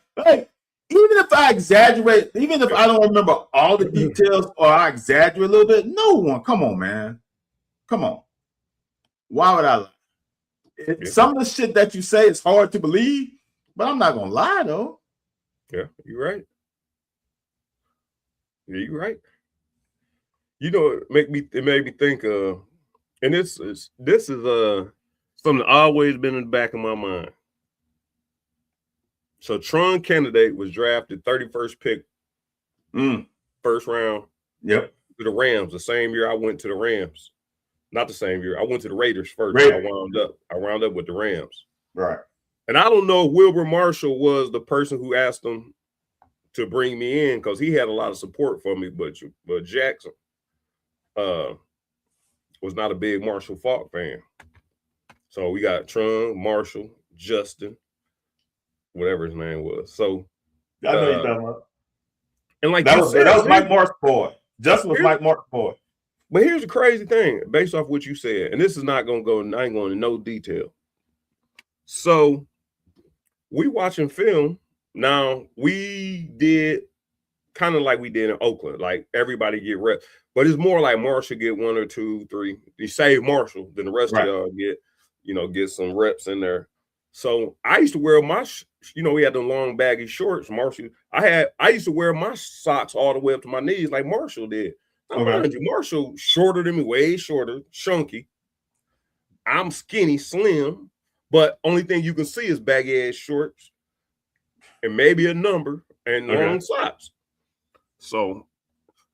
even if I exaggerate, even if I don't remember all the details or I exaggerate a little bit, no one, come on, man. Come on. Why would I lie? Some of the shit that you say is hard to believe, but I'm not going to lie, though. Yeah, you're right. Yeah, you're right. You know, it made me think and this is something that always been in the back of my mind. So Tron Candidate was drafted 31st pick, first round. Yep. To the Rams. The same year I went to the Rams. Not the same year. I went to the Raiders first. Raiders. I wound up with the Rams. Right. And I don't know if Wilbur Marshall was the person who asked him to bring me in because he had a lot of support for me, but Jackson was not a big Marshall Faulk fan. So we got Tron, Marshall, Justin, whatever his name was. So I know you're talking about. And like that was Mike Mark's boy. Justin was Mike Mark's boy. But here's the crazy thing, based off what you said, and this is not gonna go, I ain't going into no detail. So we watching film. Now we did kind of like we did in Oakland, like everybody get reps, but it's more like Marshall get 1 or 2, 3. You save Marshall, then the rest of y'all get some reps in there. So I used to wear my, we had the long baggy shorts. Marshall, I used to wear my socks all the way up to my knees like Marshall did. Mind you, Marshall shorter than me, way shorter, chunky. I'm skinny, slim, but only thing you can see is baggy ass shorts and maybe a number and long socks. So,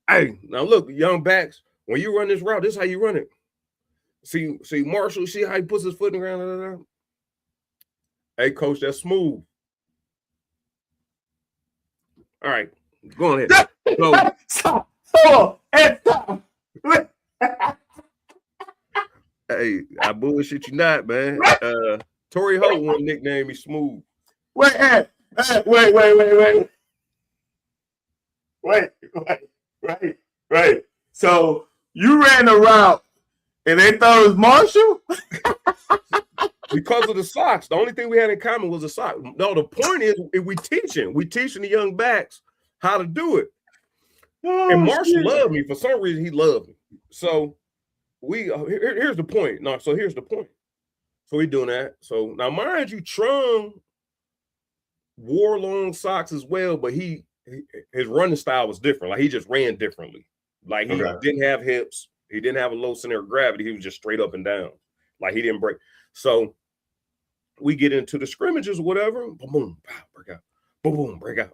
hey, now look, young backs, when you run this route, this is how you run it. See Marshall, see how he puts his foot in the ground. Hey, coach, that's smooth. All right, go on ahead. Hey, I bullshit you not, man. Torrey Holt one nickname me Smooth. Wait. So you ran the route and they thought it was Marshall? Because of the socks. The only thing we had in common was the sock. No, the point is we teaching the young backs how to do it. Oh, and Marshall loved me. For some reason, he loved me. So here's the point. No, so here's the point. So we doing that. So now, mind you, Tron wore long socks as well, but his running style was different. Like he just ran differently. Like he didn't have hips. He didn't have a low center of gravity. He was just straight up and down. Like he didn't break. So we get into the scrimmages or whatever. Boom, boom, break out. Boom, boom, break out.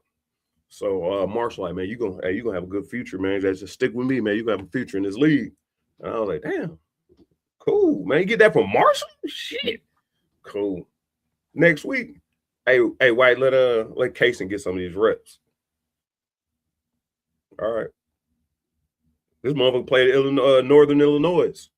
So Marshall, like, man, you're gonna have a good future, man. Just stick with me, man. You're gonna have a future in this league. And I was like, damn, cool, man. You get that from Marshall? Shit. Cool. Next week, hey, White, let Kaysen get some of these reps. All right. This motherfucker played Northern Illinois.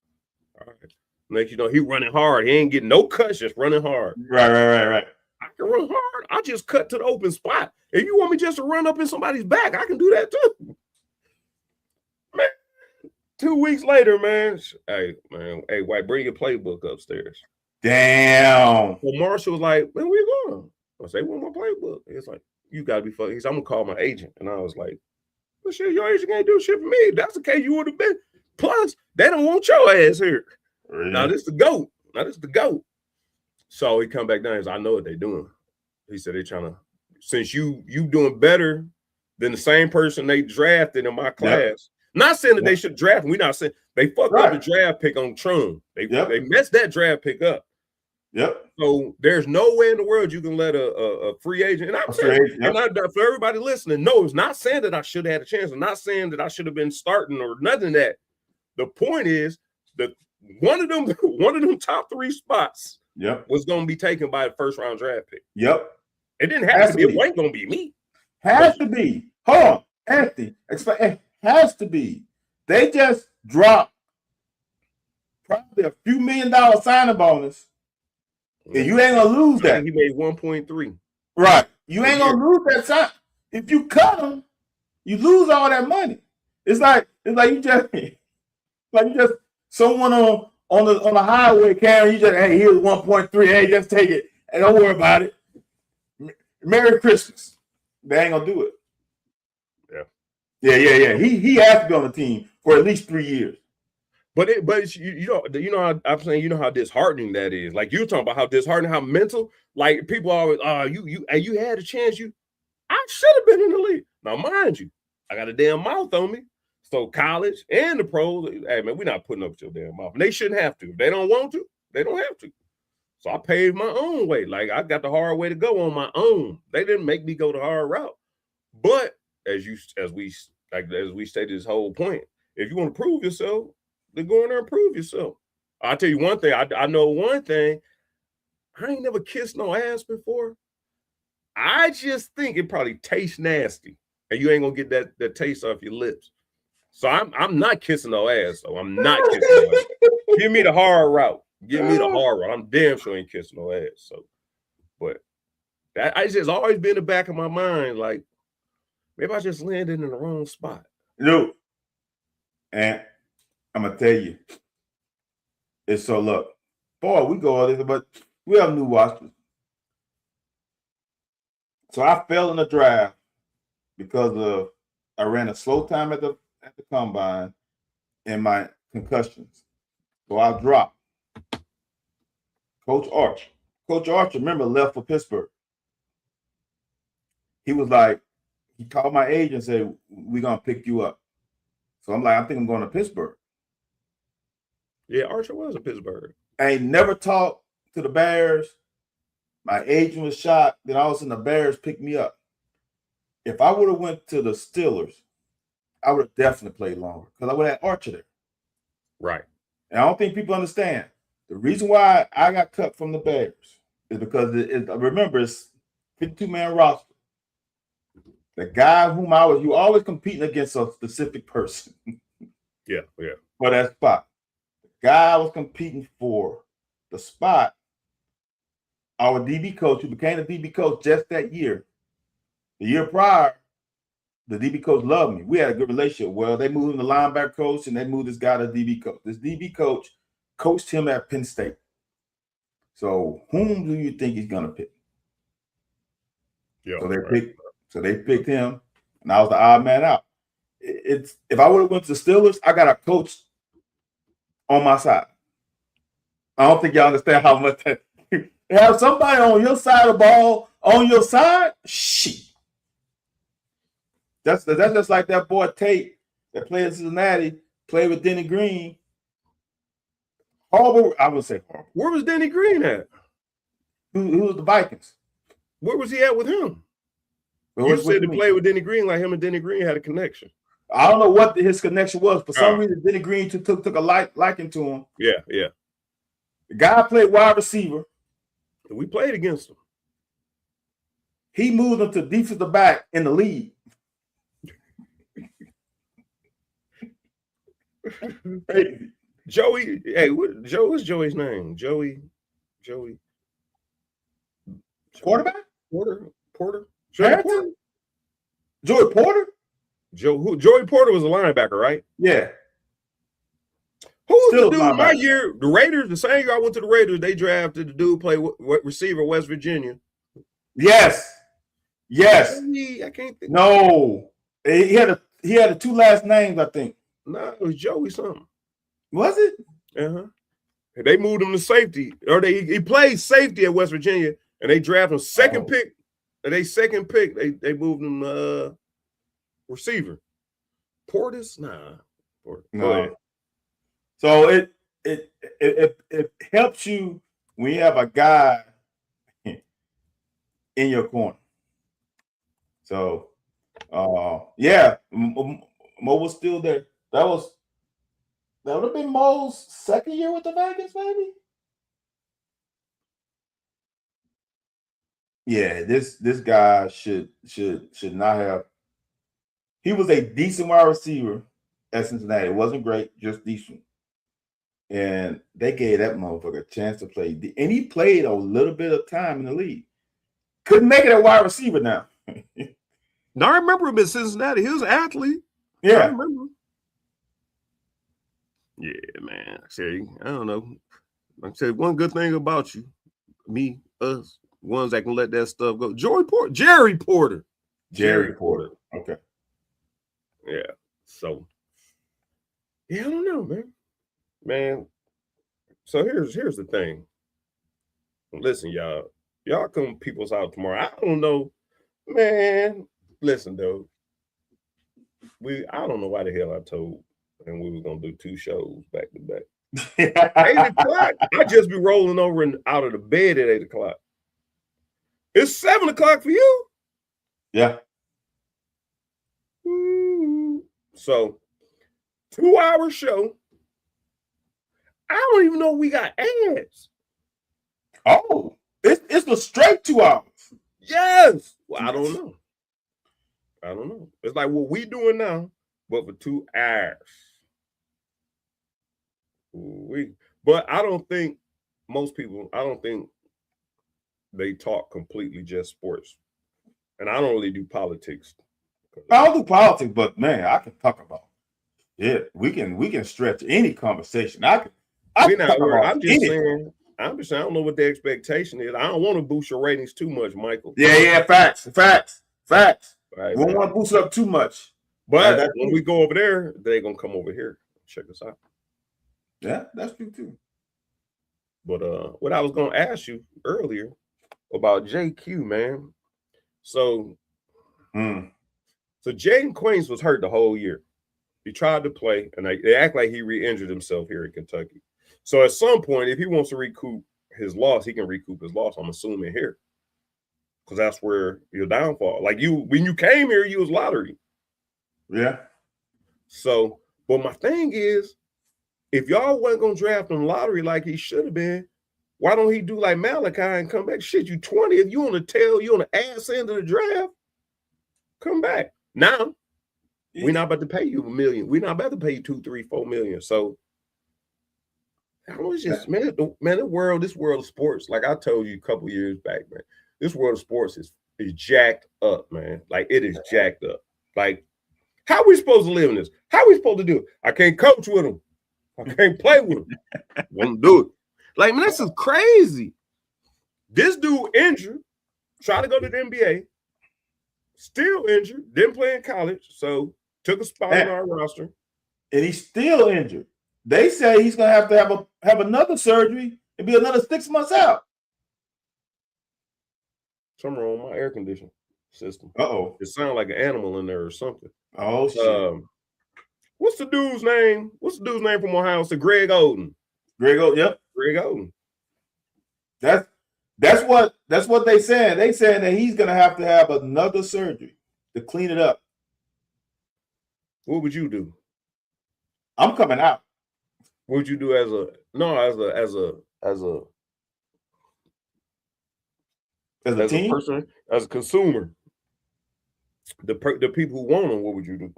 All right. Next, he running hard. He ain't getting no cuts, just running hard. Right. I can run hard. I just cut to the open spot. If you want me just to run up in somebody's back, I can do that too. Man, 2 weeks later, man. Hey, White, bring your playbook upstairs. Damn. Well, Marshall was like, man, where you going? I say, where's my playbook? It's like, you got to be fucking. He said, I'm going to call my agent. And I was like, well, shit, your agent can't do shit for me. If that's the case, you would have been. Plus, they don't want your ass here. Really? Now, this is the GOAT. So he come back down and said, I know what they're doing. He said, they're trying to, since you doing better than the same person they drafted in my class. Not saying that they should draft him. We're not saying they fucked up the draft pick on Tron. They messed that draft pick up. Yep. So there's no way in the world you can let a free agent. And I'm saying, for everybody listening, no, it's not saying that I should have had a chance. I'm not saying that I should have been starting or nothing of that. The point is that one of them top 3 spots was going to be taken by the first round draft pick. Yep. It didn't have to be. It wasn't going to be me. Has to be. Hold on, Anthony. It has to be. They just dropped probably a few $1 million signing bonus. And you ain't gonna lose that. He made 1.3. Right. You ain't gonna lose that sign. If you cut him, you lose all that money. It's like you just someone on the highway carrying you just, hey, here's 1.3. Hey, just take it and don't worry about it. Merry Christmas. They ain't gonna do it. Yeah. He has to be on the team for at least 3 years. But how I'm saying, how disheartening that is. Like you're talking about how disheartening, how mental. Like people always, you had a chance. I should have been in the league. Now, mind you, I got a damn mouth on me. So college and the pros, hey man, we're not putting up with your damn mouth. And they shouldn't have to. If they don't want to, they don't have to. So I paved my own way. Like I got the hard way to go on my own. They didn't make me go the hard route. But as we stated this whole point, if you want to prove yourself, then go in there and prove yourself. I'll tell you one thing. I know one thing. I ain't never kissed no ass before. I just think it probably tastes nasty, and you ain't gonna get that taste off your lips. So I'm not kissing no ass. So I'm not kissing no ass. Give me the hard route. Give me the hard route. I'm damn sure ain't kissing no ass. So, but that I just always been in the back of my mind, like maybe I just landed in the wrong spot. No, and I'm gonna tell you, it's so look, boy, we go all this, but we have new watches. So I fell in the draft because of I ran a slow time at the combine and my concussions. So I dropped. Coach Archer, remember, left for Pittsburgh. He was like, he called my agent and said, we're going to pick you up. So I'm like, I think I'm going to Pittsburgh. Yeah, Archer was in Pittsburgh. I ain't never talked to the Bears. My agent was shot. Then all of a sudden the Bears picked me up. If I would have went to the Steelers, I would have definitely played longer because I would have had Archer there. Right. And I don't think people understand. The reason why I got cut from the Bears is because remember, it's 52-man roster. The guy whom you always competing against a specific person. Yeah. For that spot. The guy I was competing for the spot, our DB coach, who became the DB coach just that year. The year prior, the DB coach loved me. We had a good relationship. Well, they moved him to linebacker coach, and they moved this guy to DB coach. This DB coach coached him at Penn State. So whom do you think he's gonna pick? Yeah. So they picked him, and I was the odd man out. If I would have went to the Steelers, I got a coach on my side. I don't think y'all understand how much that have somebody on your side of the ball on your side. Shit. That's just like that boy Tate that played in Cincinnati, played with Denny Green. Horrible, I would say horrible. Where was Denny Green at? Who was the Vikings? Where was he at with him? You said to play with Denny Green, like him and Denny Green had a connection. I don't know what his connection was. For some reason, Denny Green took a liking to him. Yeah. The guy played wide receiver. We played against him. He moved him to defensive back in the league. Joey, hey, what's Joey's name? Joey. Quarterback? Porter. Joey Porter? Joey Porter was a linebacker, right? Yeah. Who was the dude my year? The Raiders, the same year I went to the Raiders, they drafted the dude play receiver, West Virginia. Yes. I can't think. No. He had the two last names, I think. No, it was Joey something. Was it? Uh-huh. They moved him to safety, or he played safety at West Virginia, and they drafted him second pick. And they moved him receiver. Portis? Nah. No. So it helps you when you have a guy in your corner. So yeah, Mo was still there. That would have been Mo's second year with the Vikings, maybe. Yeah, this guy should not have. He was a decent wide receiver at Cincinnati. It wasn't great, just decent. And they gave that motherfucker a chance to play. And he played a little bit of time in the league. Couldn't make it a wide receiver now. Now I remember him in Cincinnati. He was an athlete. Yeah. I remember. Yeah, man. I don't know. Like I said, one good thing about you, me, us, ones that can let that stuff go. Jerry Porter. Okay. Yeah. So, yeah, I don't know, man. So here's the thing. Listen, y'all come people's house tomorrow. I don't know, man. Listen, though. I don't know why the hell I told and we were gonna do 2 shows back to back. 8 o'clock, I just be rolling over and out of the bed at 8 o'clock. It's 7 o'clock for you. Yeah. So 2-hour show. I don't even know we got ads. Oh, it's a straight 2 hours. Yes. Well, I don't know. It's like what we doing now, but for 2 hours. But I don't think they talk completely just sports. And I don't really do politics. I don't do politics, but man, I can talk about we can stretch any conversation. I'm just saying, I don't know what the expectation is. I don't want to boost your ratings too much, Michael. Yeah, facts. Right, we don't want to boost it up too much. But when we go over there, they're gonna come over here. Check us out. Yeah, that's true too. But what I was gonna ask you earlier about JQ, man. So Jaden Queens was hurt the whole year. He tried to play, and they act like he re-injured himself here in Kentucky. So at some point, if he wants to recoup his loss, he can recoup his loss. I'm assuming here, because that's where your downfall. Like when you came here, you was lottery. Yeah. So, but my thing is, if y'all wasn't gonna draft him lottery like he should have been, why don't he do like Malachi and come back? Shit, you 20. If you on the tail, you on the ass end of the draft, come back. Now, we're not about to pay you $1 million. We're not about to pay you $2, $3, $4 million. So I was just, man, this world of sports, like I told you a couple years back, man, this world of sports is jacked up, man. Like it is jacked up. Like, how are we supposed to live in this? How are we supposed to do it? I can't coach with them. I can't play with them. Won't do it. Like, man, this is crazy. This dude injured, tried to go to the NBA, still injured, didn't play in college, so took a spot on our roster. And he's still injured. They say he's gonna have to have another surgery and be another 6 months out. Something wrong with my air conditioning system. Uh-oh. It sounds like an animal in there or something. Oh shit. What's the dude's name? What's the dude's name from Ohio State? Greg Oden. Yep. Greg Oden. That's what they saying. They saying that he's gonna have to have another surgery to clean it up. What would you do? I'm coming out. What would you do as a team? Person, as a consumer? The people who want him, what would you do?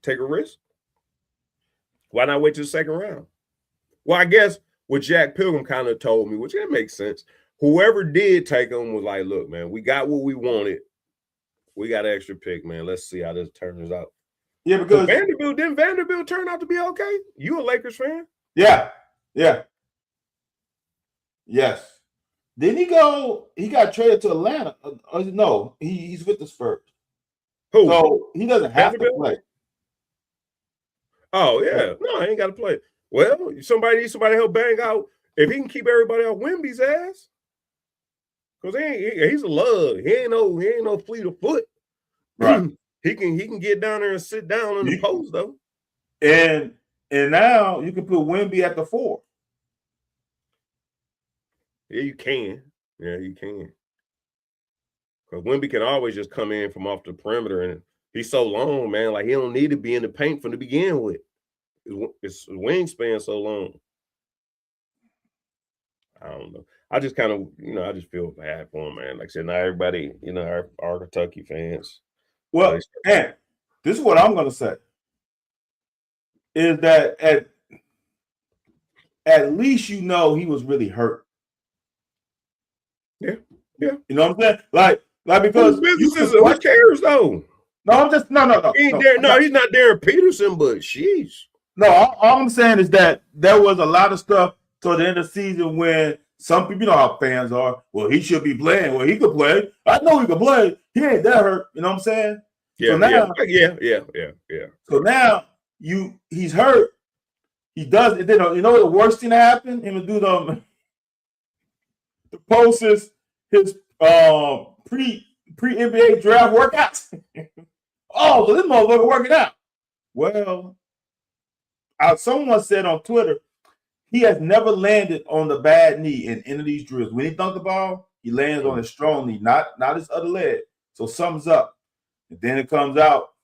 Take a risk? Why not wait till the second round? Well, I guess what Jack Pilgrim kind of told me, which it makes sense. Whoever did take him was like, look, man, we got what we wanted. We got an extra pick, man. Let's see how this turns out. Yeah, because Vanderbilt turn out to be okay? You a Lakers fan? Yeah. Yes. Didn't he go? He got traded to Atlanta. No, he's with the Spurs. Who? So he doesn't have to play. Oh, yeah. No, he ain't got to play. Well, somebody needs somebody to help bang out. If he can keep everybody out Wemby's ass, because he's a lug. He ain't no fleet of foot. Right. He can get down there and sit down in the post though. And now you can put Wemby at the 4. Yeah, you can. Yeah, you can. Because Wemby can always just come in from off the perimeter, and he's so long, man. Like he don't need to be in the paint from the begin with. His wingspan so long. I don't know. I just kind of, I just feel bad for him, man. Like I said, not everybody, our Kentucky fans. Well, and this is what I'm going to say. Is that at least he was really hurt. Yeah. You know what I'm saying? Like because who cares though? No, I'm just no. He's not Darren Peterson, but sheesh. No, all I'm saying is that there was a lot of stuff toward the end of the season when some people, how fans are. Well, he should be playing. Well, he could play. I know he could play. He ain't that hurt. You know what I'm saying? Yeah. So now, yeah. So now he's hurt. He does. You know what the worst thing that happened? Him to do the post his pre NBA draft workouts. Oh, so this motherfucker working out. Well, someone said on Twitter, he has never landed on the bad knee in any of these drills. When he dunked the ball, he lands on his strong knee, not his other leg. So something's up. And then it comes out,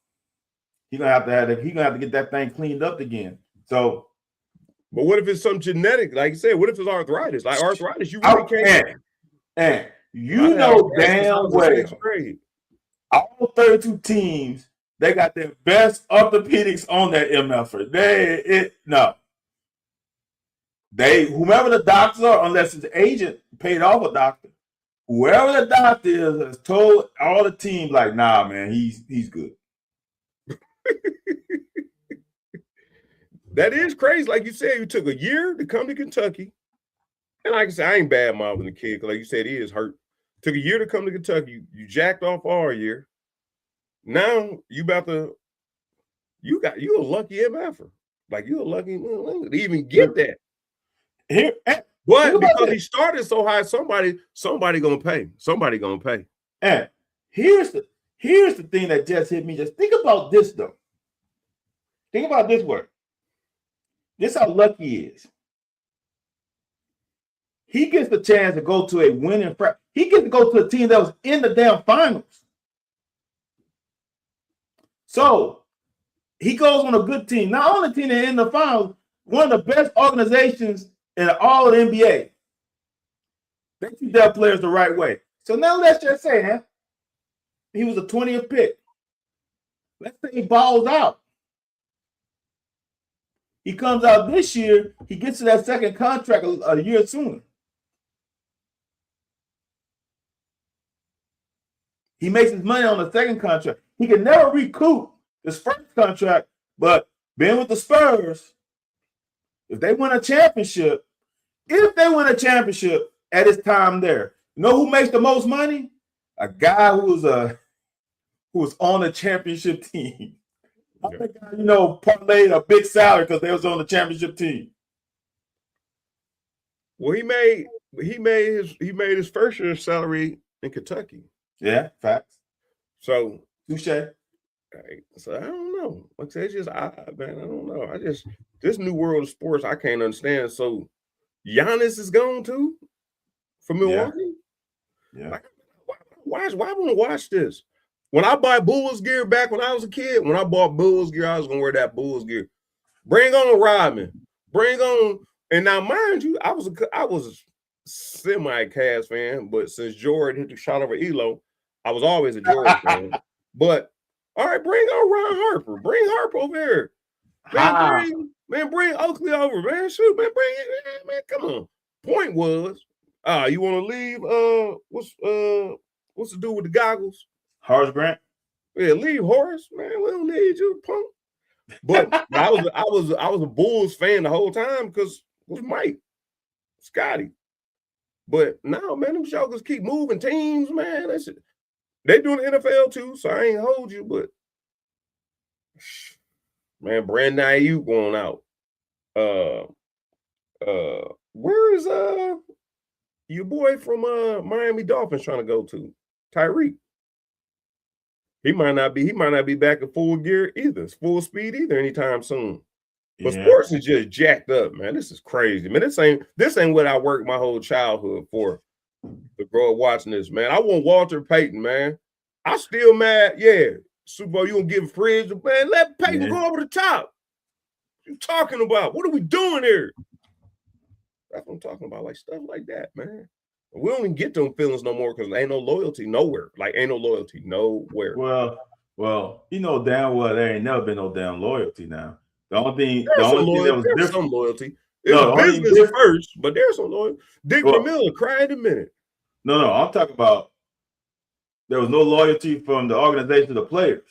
he's gonna have to get that thing cleaned up again. So, but what if it's some genetic? Like you said, what if it's arthritis? Like arthritis, you really can't. And you know damn well, all 32 teams, they got their best orthopedics on that MFer. Whomever the doctors are, unless his agent paid off a doctor, whoever the doctor is has told all the teams, like, nah, man, he's good. That is crazy. Like you said, you took a year to come to Kentucky. And like I said, I ain't bad mouthing the kid, because like you said, he is hurt. Took a year to come to Kentucky. You jacked off all year. Now you a lucky MFer. Like you a lucky to even get that. But because he started so high, somebody gonna pay. Somebody gonna pay. And here's the thing that just hit me. Just think about this though. Think about this word. This how lucky he is. He gets the chance to go to a winning practice. He gets to go to a team that was in the damn finals. So he goes on a good team. Not only team that in the finals, one of the best organizations in all of the NBA. They treat their players the right way. So now let's just say, he was a 20th pick. Let's say he balls out. He comes out this year, he gets to that second contract a year sooner. He makes his money on the second contract. He can never recoup his first contract, but being with the Spurs, if they win a championship at his time there, you know who makes the most money? A guy who was on a championship team. I think parlayed a big salary because they was on the championship team. Well, he made his first year salary in Kentucky. Yeah, facts. So touche. So I don't know. Like I said, it's just odd, man. I don't know. This new world of sports, I can't understand. So Giannis is gone too from Milwaukee. Yeah. Like, why want to watch this? When I buy Bulls gear back when I was a kid, when I bought Bulls gear, I was gonna wear that Bulls gear. Bring on Rodman. Bring on, and now mind you, I was a semi-Cavs fan, but since Jordan hit the shot over Elo, I was always a Jordan fan. But all right, bring on Ron Harper. Bring Harper over here. Bring Oakley over, man. Shoot, man, bring it, man. Come on. Point was, you want to leave? What's the dude with the goggles? Horace Grant. Yeah, leave Horace, man. We don't need you, punk. But I was a Bulls fan the whole time because it was Mike, Scotty. But now, man, them jokers keep moving teams, man. They doing the NFL too, so I ain't hold you, but man, Brandon Ayuk going out. Where is your boy from Miami Dolphins trying to go to? Tyreek. He might not be back at full gear either, full speed either anytime soon. But sports is just jacked up, man. This is crazy, man. This ain't what I worked my whole childhood for. To grow up watching this, man. I want Walter Payton, man. I still mad. Yeah, Super Bowl, you gonna give a fridge, man? Let Payton go over the top. What you talking about? What are we doing here? That's what I'm talking about, like stuff like that, man. We don't even get them feelings no more because there ain't no loyalty nowhere. Like, ain't no loyalty nowhere. Well, you know damn well there ain't never been no damn loyalty now. The only thing that was different. Some loyalty. It was business first, but there's some loyalty. Dick Vermeil cried in a minute. No, I'm talking about there was no loyalty from the organization to the players.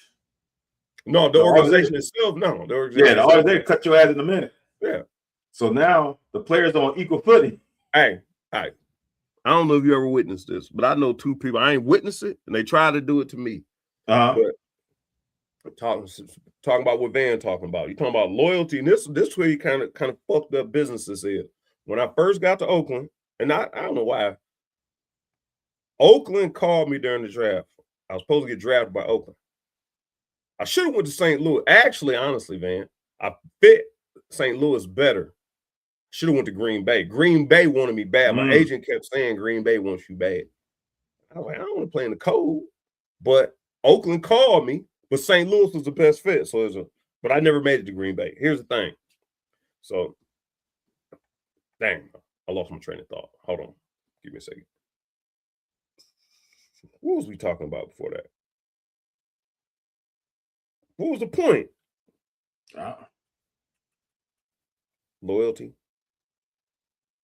No, the organization itself, no. The organization cut your ass in a minute. Yeah. So now the players are on equal footing. Hey, I don't know if you ever witnessed this, but I know two people. I ain't witnessed it, and they try to do it to me. But talking about what Van talking about. You talking about loyalty, and this way you kind of fucked up businesses is. When I first got to Oakland, and I don't know why, Oakland called me during the draft. I was supposed to get drafted by Oakland. I should have went to St. Louis. Actually, honestly, Van, I fit St. Louis better. Should have went to Green Bay. Green Bay wanted me bad. My agent kept saying Green Bay wants you bad. I was like, I don't want to play in the cold. But Oakland called me, but St. Louis was the best fit. So but I never made it to Green Bay. Here's the thing. So, dang, I lost my train of thought. Hold on. Give me a second. What was we talking about before that? What was the point? Loyalty.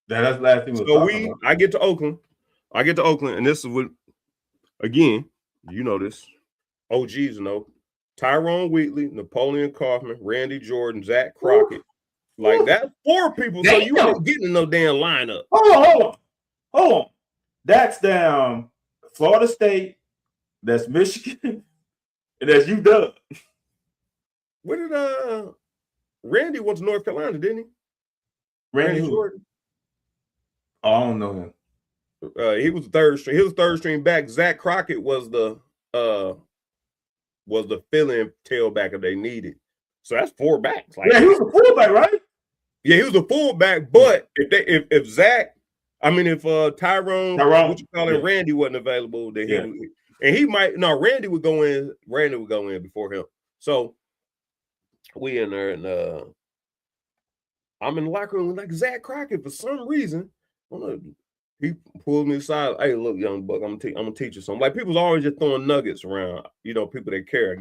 That's the last thing we were talking about. I get to Oakland, and this is what, again, you know this. OGs know. Tyrone Wheatley, Napoleon Kaufman, Randy Jordan, Zach Crockett. Like that, 4 people. Damn. So you ain't getting no damn lineup. Hold on. That's down Florida State, that's Michigan, and that's UW. Where did Randy went to North Carolina, didn't he? Randy Jordan. Oh, I don't know him. He was the third string. He was third string back. Zach Crockett was the fill-in tailback if they needed. So that's 4 backs. Like, yeah, he was a fullback, right? Yeah, he was a fullback. But if Tyrone, what you call it, Randy wasn't available, then Randy would go in. Randy would go in before him. So we in there, and I'm in the locker room like Zach Crockett for some reason. He pulled me aside. Hey, look, young buck, I'm gonna teach you something. Like, people's always just throwing nuggets around. You know, people that care.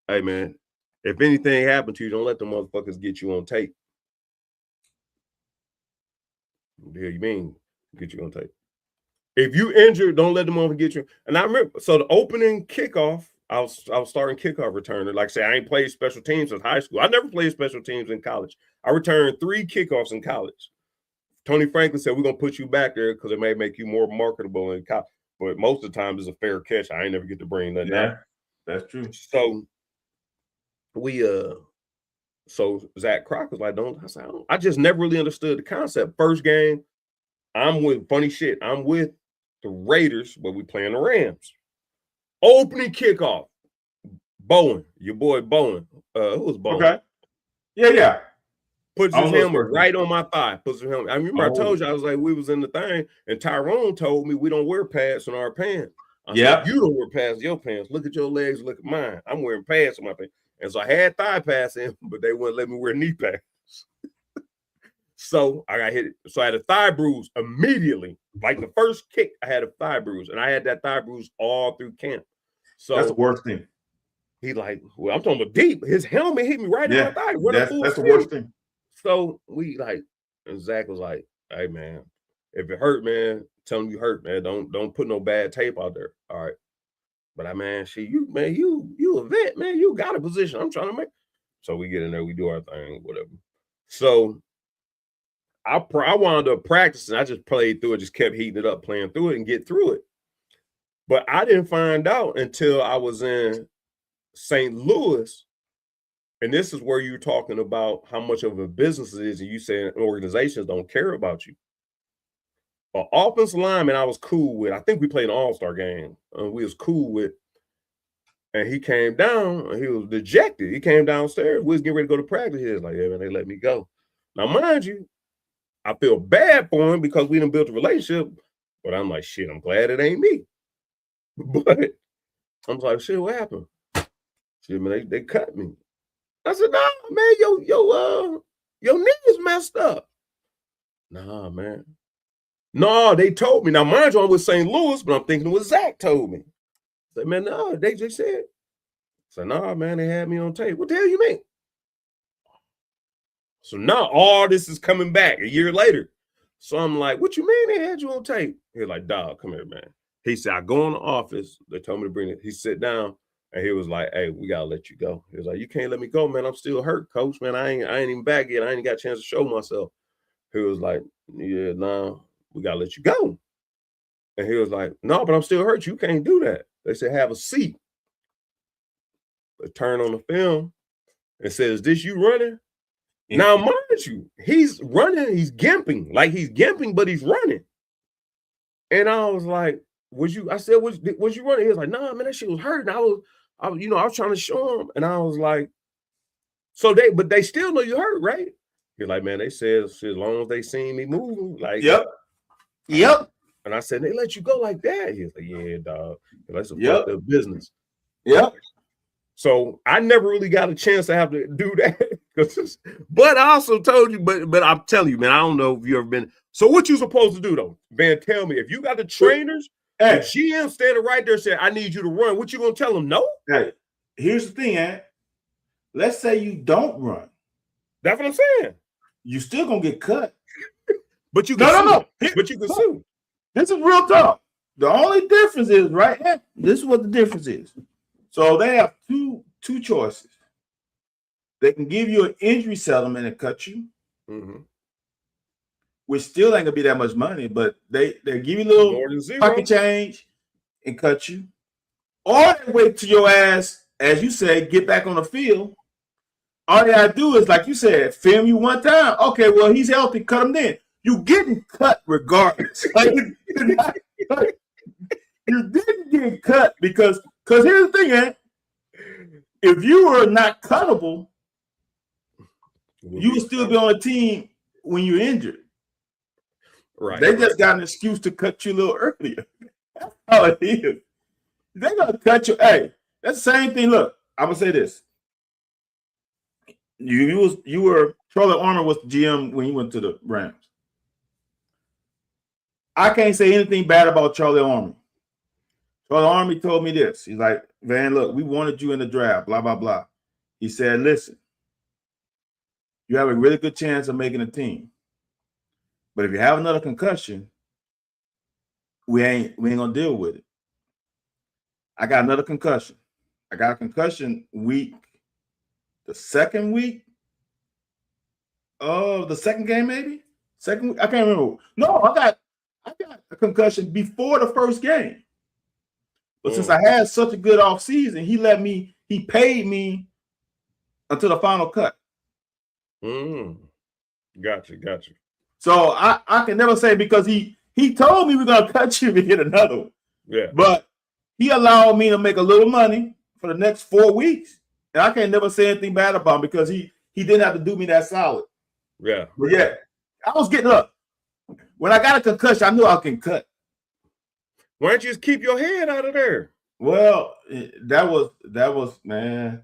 Hey man, if anything happened to you, don't let them motherfuckers get you on tape. What the hell you mean get you on tape? If you injured, don't let them motherfuckers get you. And I remember, so the opening kickoff, I was starting kickoff returner. Like I say, I ain't played special teams since high school. I never played special teams in college. I returned 3 kickoffs in college. Tony Franklin said, we're going to put you back there because it may make you more marketable in college. But most of the time, it's a fair catch. I ain't never get to bring nothing out. That's true. So so Zach Crockett was like, I just never really understood the concept. First game, I'm with the Raiders, but we playing the Rams. Opening kickoff, Bowen, your boy Bowen. Who was Bowen? Okay. Yeah. Puts his helmet right on my thigh. Puts his helmet. I remember I told you, I was like, we was in the thing, and Tyrone told me we don't wear pads on our pants. Said, you don't wear pads in your pants. Look at your legs, look at mine. I'm wearing pads on my pants. And so I had thigh pads in, but they wouldn't let me wear knee pads. So I got hit. So I had a thigh bruise immediately. Like the first kick, I had a thigh bruise, and I had that thigh bruise all through camp. So that's the worst thing. He like, well, I'm talking about deep. His helmet hit me right in my thigh. That's the worst thing. So and Zach was like, hey man, if it hurt, man, tell him you hurt, man. Don't put no bad tape out there. All right. But you a vet, man. You got a position. I'm trying to make. So we get in there, we do our thing, whatever. So I wound up practicing. I just played through it, just kept heating it up, playing through it and get through it. But I didn't find out until I was in St. Louis. And this is where you're talking about how much of a business it is, and you saying organizations don't care about you. An offensive lineman I was cool with. I think we played an all-star game. We was cool with. And he came down, and he was dejected. He came downstairs. We was getting ready to go to practice. He was like, yeah, man, they let me go. Now, mind you, I feel bad for him because we done built a relationship. But I'm like, shit, I'm glad it ain't me. But I'm like, shit, what happened? Shit, man, they cut me. I said, nah, man, your knee is messed up. Nah, man. No, they told me. Now, mind you, I'm with St. Louis, but I'm thinking what Zach told me. I said, man, no, they just said. So, nah, man, they had me on tape. What the hell you mean? So now all this is coming back a year later. So I'm like, what you mean they had you on tape? He's like, dog, come here, man. He said, I go in the office. They told me to bring it. He sit down. And he was like, hey, we got to let you go. He was like, you can't let me go, man. I'm still hurt, coach, man. I ain't even back yet. I ain't got a chance to show myself. He was like, yeah, nah, we got to let you go. And he was like, no, but I'm still hurt. You can't do that. They said, have a seat. They turn on the film and says, is this you running? Now, mind you, he's running. He's gimping. Like he's gimping, but he's running. And I was like, I said, was you running? He was like, nah, man, that shit was hurting. I was trying to show him. And I was like, but they still know you hurt, right? Be like, man, they said as long as they seen me moving, like, Yep. And I said, they let you go like that? He's like, yeah, dog. That's a Yep. fucked up business. Yep. So I never really got a chance to have to do that. But I also told you, but I'm telling you, man, I don't know if you ever been. So what you supposed to do though? Van, tell me, if you got the trainers, the GM standing right there saying, I need you to run, what you gonna tell them? No? Hey, here's the thing, man. Let's say you don't run. That's what I'm saying. You still gonna get cut. But you can no. But you can sue. This is real talk. The only difference is right now. This is what the difference is. So they have two choices. They can give you an injury settlement and cut you, which still ain't gonna be that much money, but they give you a little pocket change and cut you. Or they wait till your ass, as you say, get back on the field. All they gotta do is, like you said, film you one time. Okay, well, he's healthy, cut him then. You getting cut regardless. You didn't get cut because here's the thing, man. If you were not cuttable, you would still be on a team when you're injured. Right. They just got an excuse to cut you a little earlier. That's how it is. They're gonna cut you. Hey, that's the same thing. Look, I'm gonna say this. You were Charlie Armour was the GM when you went to the Rams. I can't say anything bad about Charlie Armour. Charlie Armour told me this. He's like, Van, look, we wanted you in the draft, blah, blah, blah. He said, listen, you have a really good chance of making a team. But if you have another concussion, we ain't gonna deal with it. I got another concussion. I got a concussion the second week of the second game, maybe? Second week? I can't remember. No, I got a concussion before the first game. But since I had such a good off season, he paid me until the final cut. Gotcha. So I can never say, because he told me we're gonna cut you to get another one. Yeah. But he allowed me to make a little money for the next 4 weeks. And I can't never say anything bad about him because he didn't have to do me that solid. Yeah. But yeah, I was getting up. When I got a concussion, I knew I can cut. Why don't you just keep your head out of there? Well, that was, man.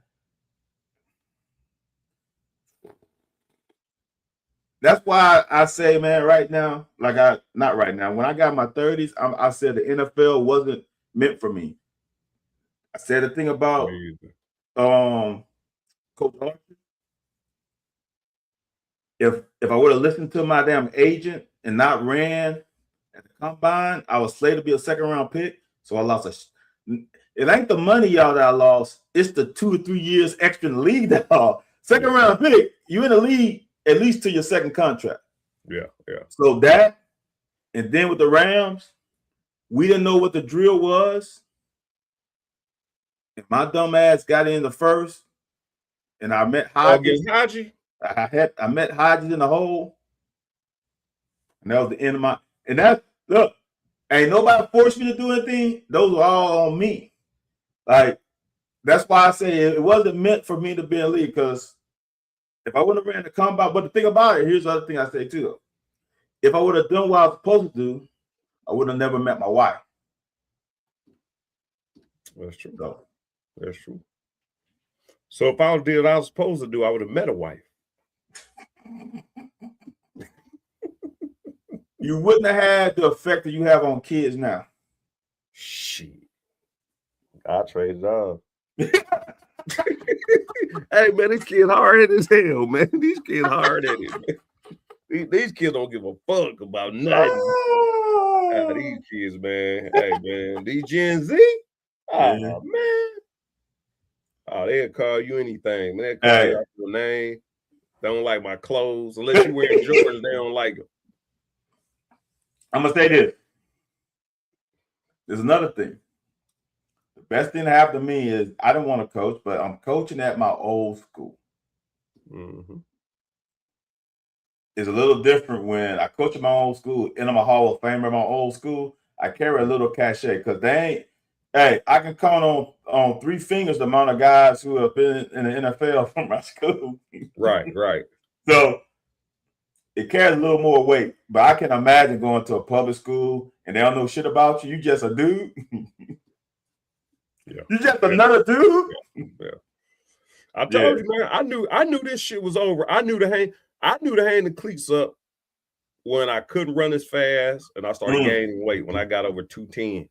That's why I say, man, right now, not right now. When I got my 30s, I said the NFL wasn't meant for me. I said the thing about Coach Archer. If I would have listened to my damn agent and not ran at the combine, I was slated to be a second-round pick. So I lost it ain't the money, y'all, that I lost. It's the 2 or 3 years extra in the league that I lost. Second-round pick, you in the league at least to your second contract. Yeah. So that, and then with the Rams, we didn't know what the drill was. And my dumb ass got in the first, and I met Hodges. Haji? I met Hodges in the hole, and that was the end of my. And look, ain't nobody forced me to do anything. Those were all on me. Like, that's why I say it wasn't meant for me to be in the league, because if I wouldn't have ran the combine, but the thing about it, here's the other thing I say too, though. If I would have done what I was supposed to do, I would have never met my wife. That's true. That's true. So if I did what I was supposed to do, I would have met a wife. You wouldn't have had the effect that you have on kids now. Shit. I trade jobs. Hey, man, these kids hard-headed as hell, man. These kids hard-headed, man. These kids don't give a fuck about nothing. These kids, man. Hey, man. These Gen Z? Oh, man. Oh, they'll call you anything. Man, they'll call you out your name. They don't like my clothes. Unless you wear Jordans, they don't like them. I'm going to say this. There's another thing. The best thing that happened to me is I didn't want to coach, but I'm coaching at my old school. Mm-hmm. It's a little different when I coach at my old school and I'm a Hall of Famer at my old school. I carry a little cachet because they ain't. Hey, I can count on 3 fingers the amount of guys who have been in the NFL from my school. Right. So it carries a little more weight. But I can imagine going to a public school and they don't know shit about you. You just a dude. Yeah. You just another dude. Yeah. I told you, man. I knew this shit was over. I knew to hang the cleats up when I couldn't run as fast and I started gaining weight. When I got over 210,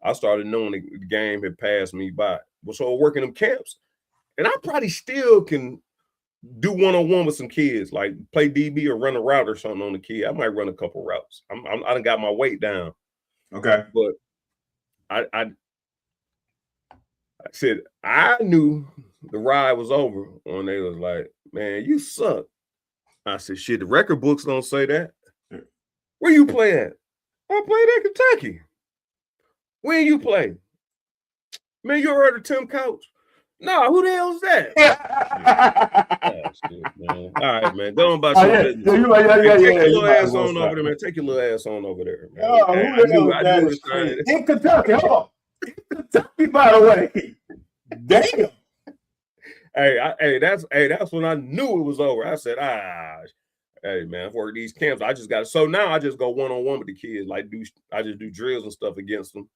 I started knowing the game had passed me by. So working them camps, and I probably still can do one-on-one with some kids, like play DB or run a route or something on the kid. I might run a couple routes. I done got my weight down. Okay. But I said I knew the ride was over when they was like, man, you suck. I said, shit, the record books don't say that. Where you play at? I played at Kentucky. Where you play? Man, you ever heard of Tim Couch? No, who the hell's that? Oh, shit, man. All right, man. Go on about your business. Take your little ass on over there, man. Take your little ass on over there, man. Oh, who the hell is that? In Kentucky, hold on. In Kentucky, by the way. Damn. Hey, that's when I knew it was over. I said, hey man, I've worked these camps. I just got it. So now I just go one-on-one with the kids. I just do drills and stuff against them.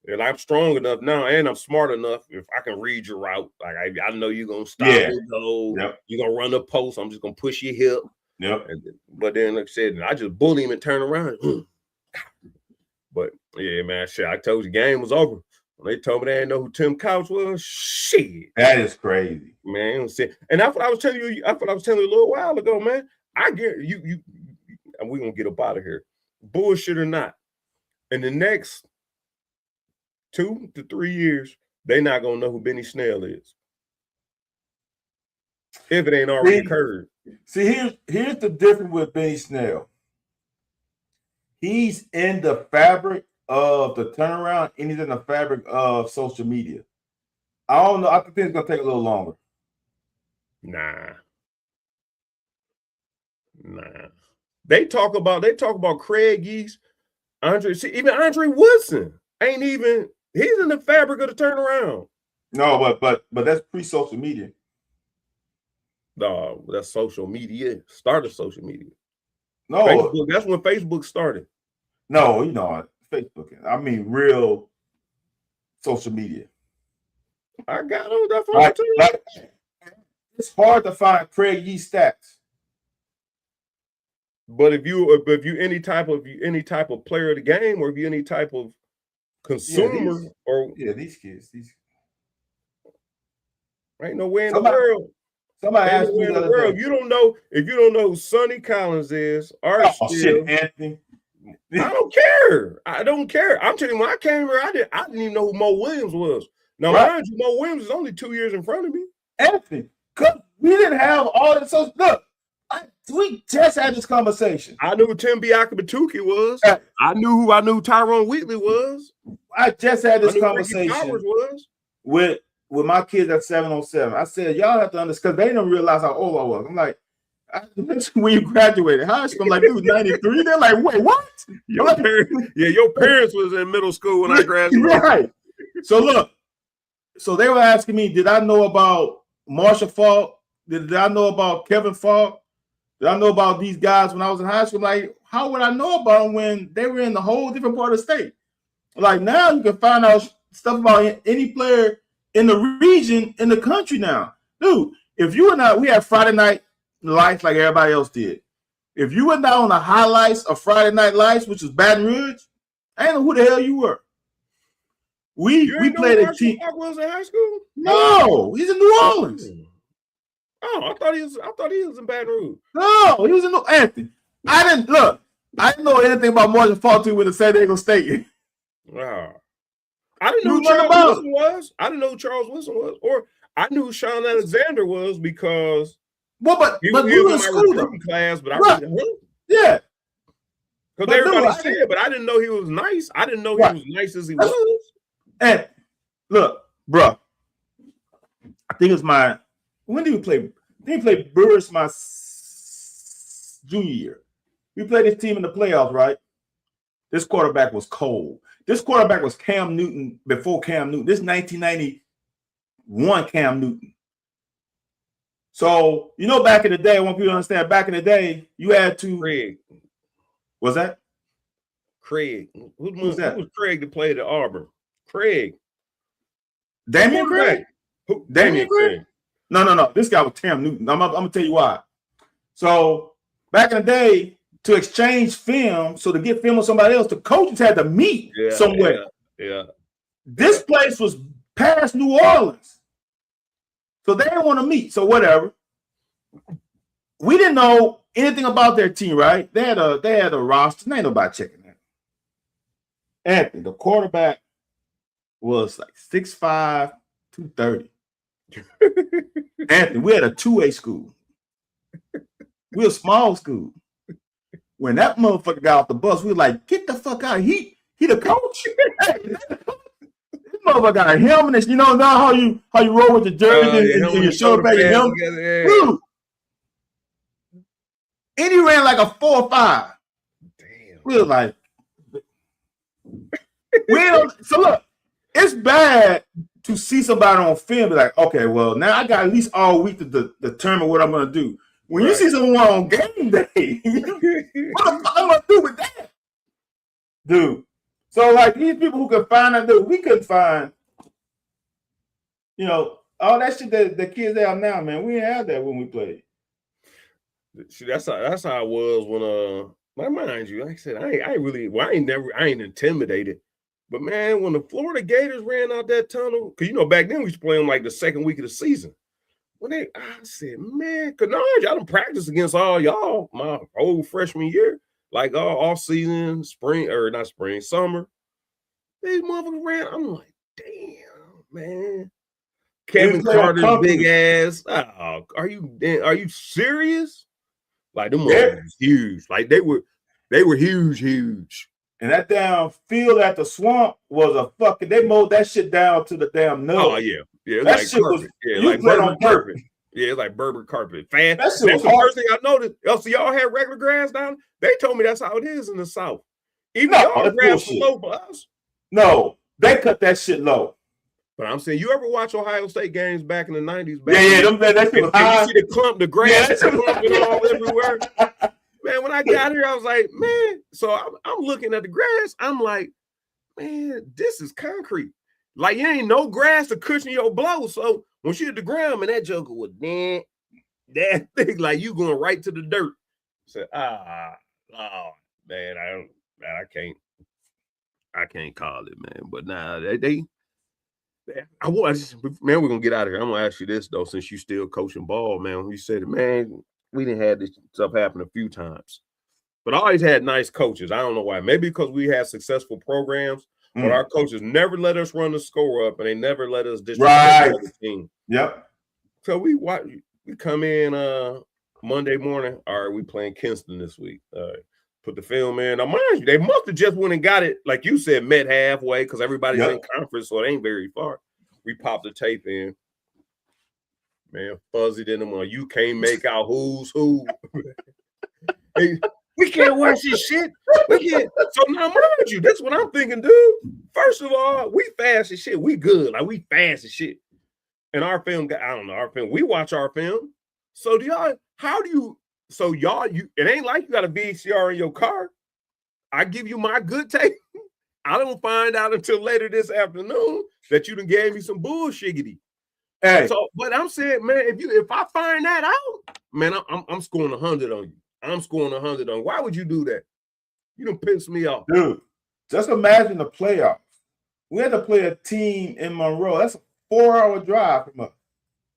And I'm strong enough now, and I'm smart enough. If I can read your route, like I know you're gonna stop and go. Yep. You're gonna run the post. I'm just gonna push your hip. Yep. But then, like I said, I just bully him and turn around. But yeah, man, shit. I told you, game was over. When they told me they didn't know who Tim Couch was, shit. That is crazy, man. And that's what I was telling you. That's what I was telling you a little while ago, man. I get you. And we're gonna get up out of here. Bullshit or not, in the next 2 to 3 years, they're not gonna know who Benny Snell is. If it ain't already occurred. See, here's the difference with Benny Snell. He's in the fabric of the turnaround, and he's in the fabric of social media. I don't know. I think it's gonna take a little longer. Nah. They talk about Craig Yeast, even Andre Woodson ain't even. He's in the fabric of the turnaround. No, but that's pre-social media. No, that's social media. Started social media. No, Facebook, that's when Facebook started. No, Facebook. I mean, real social media. I got on that phone too. It's hard to find Craig Yeast stats. But if you any type of player of the game, or if you any type of consumer, these kids, ain't no way in the world. Somebody asked me the other day. If you don't know who Sonny Collins is, Anthony. I don't care. I'm telling you, when I came here, I didn't even know who Mo Williams was. Now, mind you, Mo Williams is only 2 years in front of me. Anthony, we didn't have all this. So look, we just had this conversation. I knew who Tim Biakabatuki was. I knew Tyrone Wheatley was. I just had this conversation with my kids at 707. I said, y'all have to understand, because they don't realize how old I was. I'm like, when you graduated high school, I'm like, dude, 93. They're like, wait, what? Your parents was in middle school when I graduated. Right. So look, they were asking me, did I know about Marshall Faulk? Did I know about Kevin Faulk? Did I know about these guys when I was in high school? Like, how would I know about them when they were in the whole different part of the state? Like, now you can find out stuff about any player in the region, in the country now. Dude, if you were not, we had Friday Night Lights like everybody else did. If you were not on the highlights of Friday Night Lights, which was Baton Rouge, I didn't know who the hell you were. We played a team. Was in high school? No, he's in New Orleans. Oh, I thought he was in Baton Rouge. No, he was in Anthony. I didn't know anything about Marshall Faulk with the San Diego State. Wow. I didn't know who Charles Wilson was. I didn't know who Charles Wilson was. Or I knew who Sean Alexander was because he was in my recruiting class, but I really knew. Yeah. Because everybody said, but I didn't know he was nice. I didn't know he was nice as he was. And look, bro, I think it was when did we play? I think we played Brewers my junior year. We played this team in the playoffs, right? This quarterback was cold. This quarterback was Cam Newton before Cam Newton. This 1991 Cam Newton. So, back in the day, I want people to understand, back in the day, you had to. Craig. Was that? Craig. Who's that? Who was Craig that played at Auburn? Craig. Damian Craig? Who? Damian Craig? No. This guy was Cam Newton. I'm going to tell you why. So, back in the day, to exchange film, so to get film with somebody else, the coaches had to meet somewhere. Yeah. This place was past New Orleans. So they didn't want to meet. So whatever. We didn't know anything about their team, right? They had a roster. Ain't nobody checking that. Anthony, the quarterback, was like 6'5", 230. Anthony, we had a 2A school. We a small school. When that motherfucker got off the bus, we were like, get the fuck out. He the coach. This motherfucker got a helmet. You know how you roll with the jersey and your shoulder back your helmet? Dude. And he ran like a 4 or 5. Damn. We were like, so look, it's bad to see somebody on film and be like, okay, well, now I got at least all week to determine what I'm going to do. When you see someone on game day, what the fuck am I going to do with that? Dude. So, like, these people who could find that, dude, we couldn't find, all that shit that the kids have now, man. We didn't have that when we played. See, that's how it was when mind you, like I said, I ain't intimidated. But man, when the Florida Gators ran out that tunnel, because back then we used to play them like the second week of the season. I said, man, Canard, y'all done practice against all y'all my whole freshman year, like all season, summer. These motherfuckers ran. I'm like, damn, man. Kevin Carter's big ass. Oh, are you serious? Like them motherfuckers was huge. Like they were huge. And that damn field at the swamp was a fucking. They mowed that shit down to the damn nub. Oh yeah. That shit carpet. like Berber carpet. Yeah, it's like Berber carpet. Fast. That's the first thing I noticed. So y'all had regular grass down. They told me that's how it is in the South. Even y'all grass was low for us. No, they cut that shit low. But I'm saying, you ever watch Ohio State games back in the 90s? That shit was high. You see the clump, the grass clumping all everywhere. Man, when I got here, I was like, man. So I'm looking at the grass. I'm like, man, this is concrete. Like, you ain't no grass to cushion your blow. So when she hit the ground, man, that joker was that thing, like you going right to the dirt. I said, man, I can't call it, man. But nah, man, we're gonna get out of here. I'm gonna ask you this though, since you still coaching ball, man. You said, man, we didn't have this stuff happen a few times, but I always had nice coaches. I don't know why. Maybe because we had successful programs. But our coaches never let us run the score up, and they never let us disrespect the team. Yep. So we come in Monday morning. All right, we playing Kinston this week. Put the film in. Now, mind you, they must have just went and got it, like you said, met halfway because everybody's in conference, so it ain't very far. We popped the tape in. Man, fuzzy than them on. You can't make out who's who. Hey, we can't watch this shit. We can't. So now, mind you, that's what I'm thinking, dude. First of all, we fast as shit. We good. Like, we fast as shit. And our film, we watch our film. So it ain't like you got a VCR in your car. I give you my good tape. I don't find out until later this afternoon that you done gave me some bullshiggity. Hey. So, but I'm saying, man, if I find that out, man, I'm scoring 100 on you. I'm scoring 100 on. Why would you do that? You done piss me off. Dude, just imagine the playoffs. We had to play a team in Monroe. That's a 4-hour drive from us.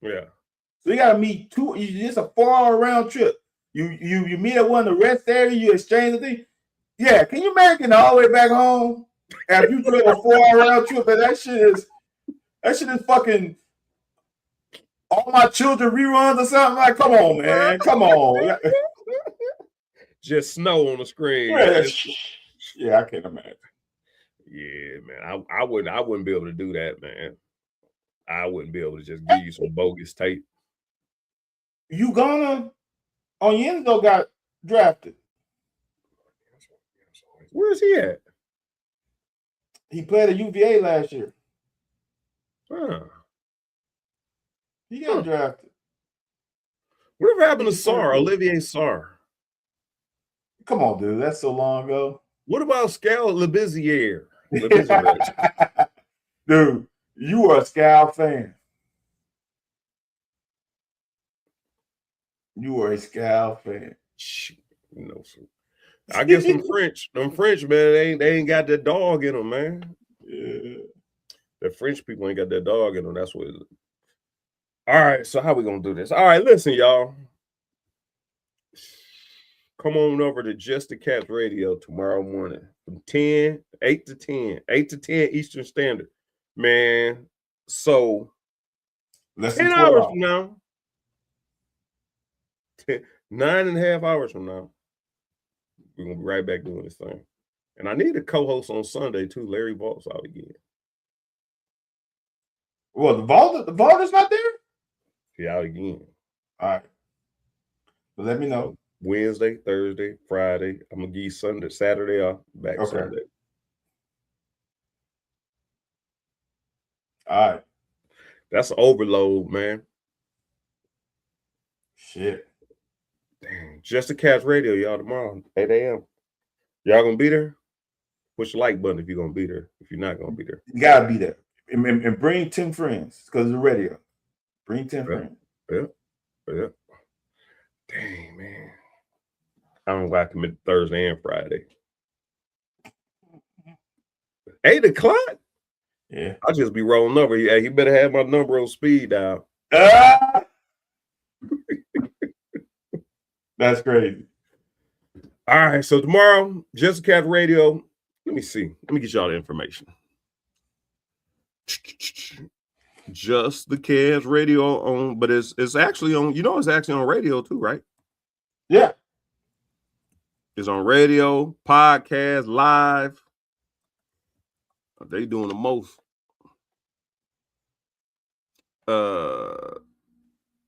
Yeah. So you got to meet it's a 4-hour round trip. You meet at one of the rest area, you exchange the thing. Yeah, can you imagine all the way back home after you drove a 4-hour round trip? And that shit is fucking All My Children reruns or something. Like, come on, man. Come on. Just snow on the screen. Yeah, I can't imagine. Yeah, man. I wouldn't be able to do that, man. I wouldn't be able to just give you some bogus tape. Ugonna Onyenso got drafted. Where's he at? He played at UVA last year. Huh. He got drafted. Whatever happened to Sarr? Olivier Sarr. Come on, dude. That's so long ago. What about Scal Labissiere? Dude, you are a Scal fan. You are a Scal fan. You know, so I guess them French, man, they ain't got that dog in them, man. Yeah. The French people ain't got that dog in them. That's what it is. All right, so how we gonna do this? All right, listen, y'all. Come on over to Just the Cats Radio tomorrow morning from 8 to 10 Eastern Standard. Man, so 10 hours from now, 9.5 hours from now, we're going to be right back doing this thing. And I need a co-host on Sunday, too. Larry Vault's out again. Well, the Vault is not there? He out again. All right. Well, let me know. Wednesday, Thursday, Friday. I'm going to give you Saturday off. Back Sunday. All right. That's overload, man. Shit. Dang. Just the Cats Radio, y'all, tomorrow, 8 a.m. Y'all going to be there? Push the like button if you're going to be there. If you're not going to be there. You got to be there. And bring 10 friends because of the radio. Bring 10 friends. Yeah. Dang, man. I don't know why I commit Thursday and Friday. 8 o'clock? Yeah. I'll just be rolling over. Yeah, you better have my number on speed dial. That's crazy. All right, so tomorrow, Just the Cats Radio. Let me see. Let me get y'all the information. Just the Cats Radio on, but it's actually on, it's actually on radio too, right? Yeah. It's on radio, podcast, live. They doing the most.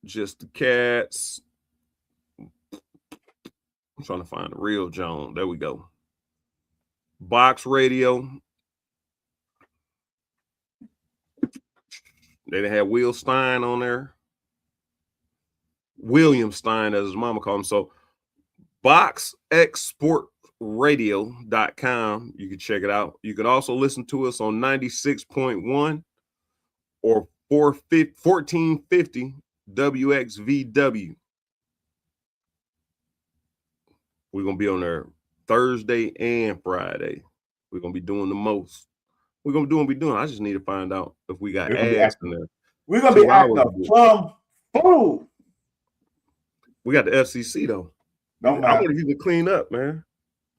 Just the Cats. I'm trying to find the real Joan. There we go. Box Radio. They had Will Stein on there. William Stein, as his mama called him. So boxexportradio.com. You can check it out. You can also listen to us on 96.1 or 1450 WXVW. We're going to be on there Thursday and Friday. We're going to be doing the most. We're going to do what we're doing. I just need to find out if we got ads in there. We're going to be acting a plum fool. We got the FCC, though. I want to even clean up, man.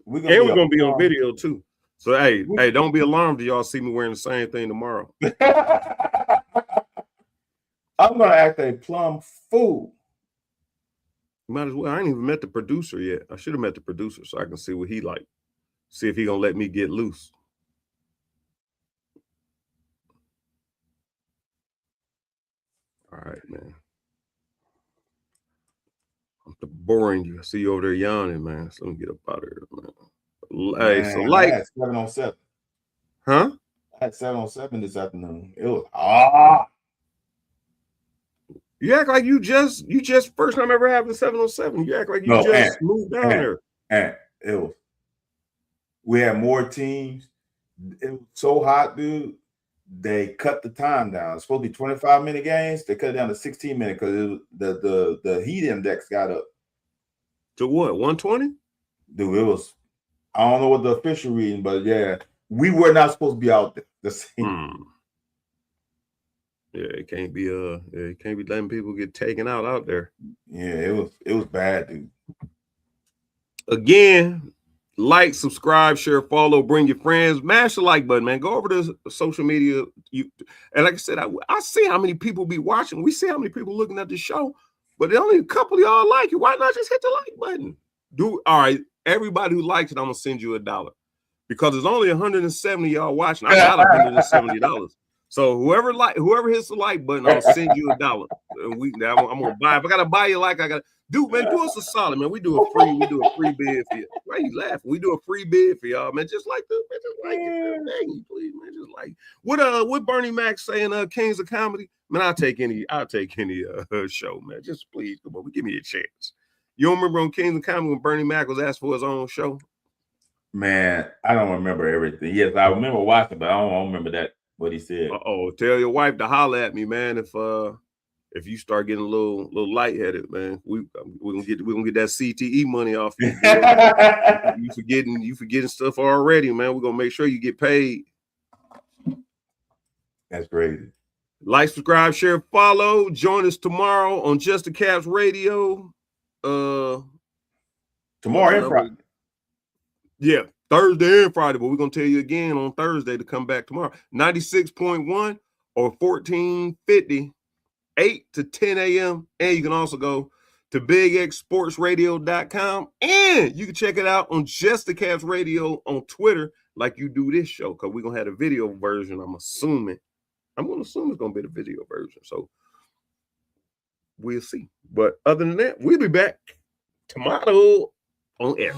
We're going to be on video, too. So, hey, don't be alarmed if y'all see me wearing the same thing tomorrow. I'm going to act a plum fool. Might as well. I ain't even met the producer yet. I should have met the producer so I can see what he like. See if he going to let me get loose. All right, man. I'm boring you. I see you over there yawning, man. So let me get up out of here, man. Hey, so I had 7:07. Huh? I had 7:07 this afternoon. It was You act like you just first time ever having 7:07. You act like you moved down there. And it was. We had more teams. It was so hot, dude. They cut the time down. It's supposed to be 25-minute games. They cut it down to 16-minute because the heat index got up. To what? 120? Dude, it was. I don't know what the official reading, but yeah, we were not supposed to be out there. Yeah, it can't be letting people get taken out there. Yeah, it was bad, dude. Again, like, subscribe, share, follow, bring your friends, mash the like button, man. Go over to social media. And like I said, I see how many people be watching. We see how many people looking at the show, but only a couple of y'all like it. Why not just hit the like button? All right, everybody who likes it, I'm gonna send you $1 because there's only 170 y'all watching. I got $170. So whoever hits the like button, I'll send you $1. I'm gonna buy. If I gotta buy you like, I gotta do us a solid, man. We do a free bid for you. Why are you laughing? We do a free bid for y'all, man. Just like it, man. Just like it, man. Dang you, please, man. Just like Like what Bernie Mac saying, Kings of Comedy? Man, I'll take any show, man. Just please, come on, give me a chance. You don't remember on Kings of Comedy when Bernie Mac was asked for his own show? Man, I don't remember everything. Yes, I remember watching, but I don't remember that what he said. Tell your wife to holler at me, man. If you start getting a little lightheaded, man, we're gonna get that CTE money off you. you forgetting stuff already, man. We're gonna make sure you get paid. That's crazy. Like, subscribe, share, follow. Join us tomorrow on Just the Caps Radio. Tomorrow and Friday. Yeah, Thursday and Friday, but we're gonna tell you again on Thursday to come back tomorrow. 96.1 or 1450, 8 to 10 a.m. And you can also go to BigXSportsRadio.com, and you can check it out on Just the Caps Radio on Twitter, like you do this show, because we're gonna have a video version. I'm gonna assume it's gonna be the video version. So we'll see. But other than that, we'll be back tomorrow on air.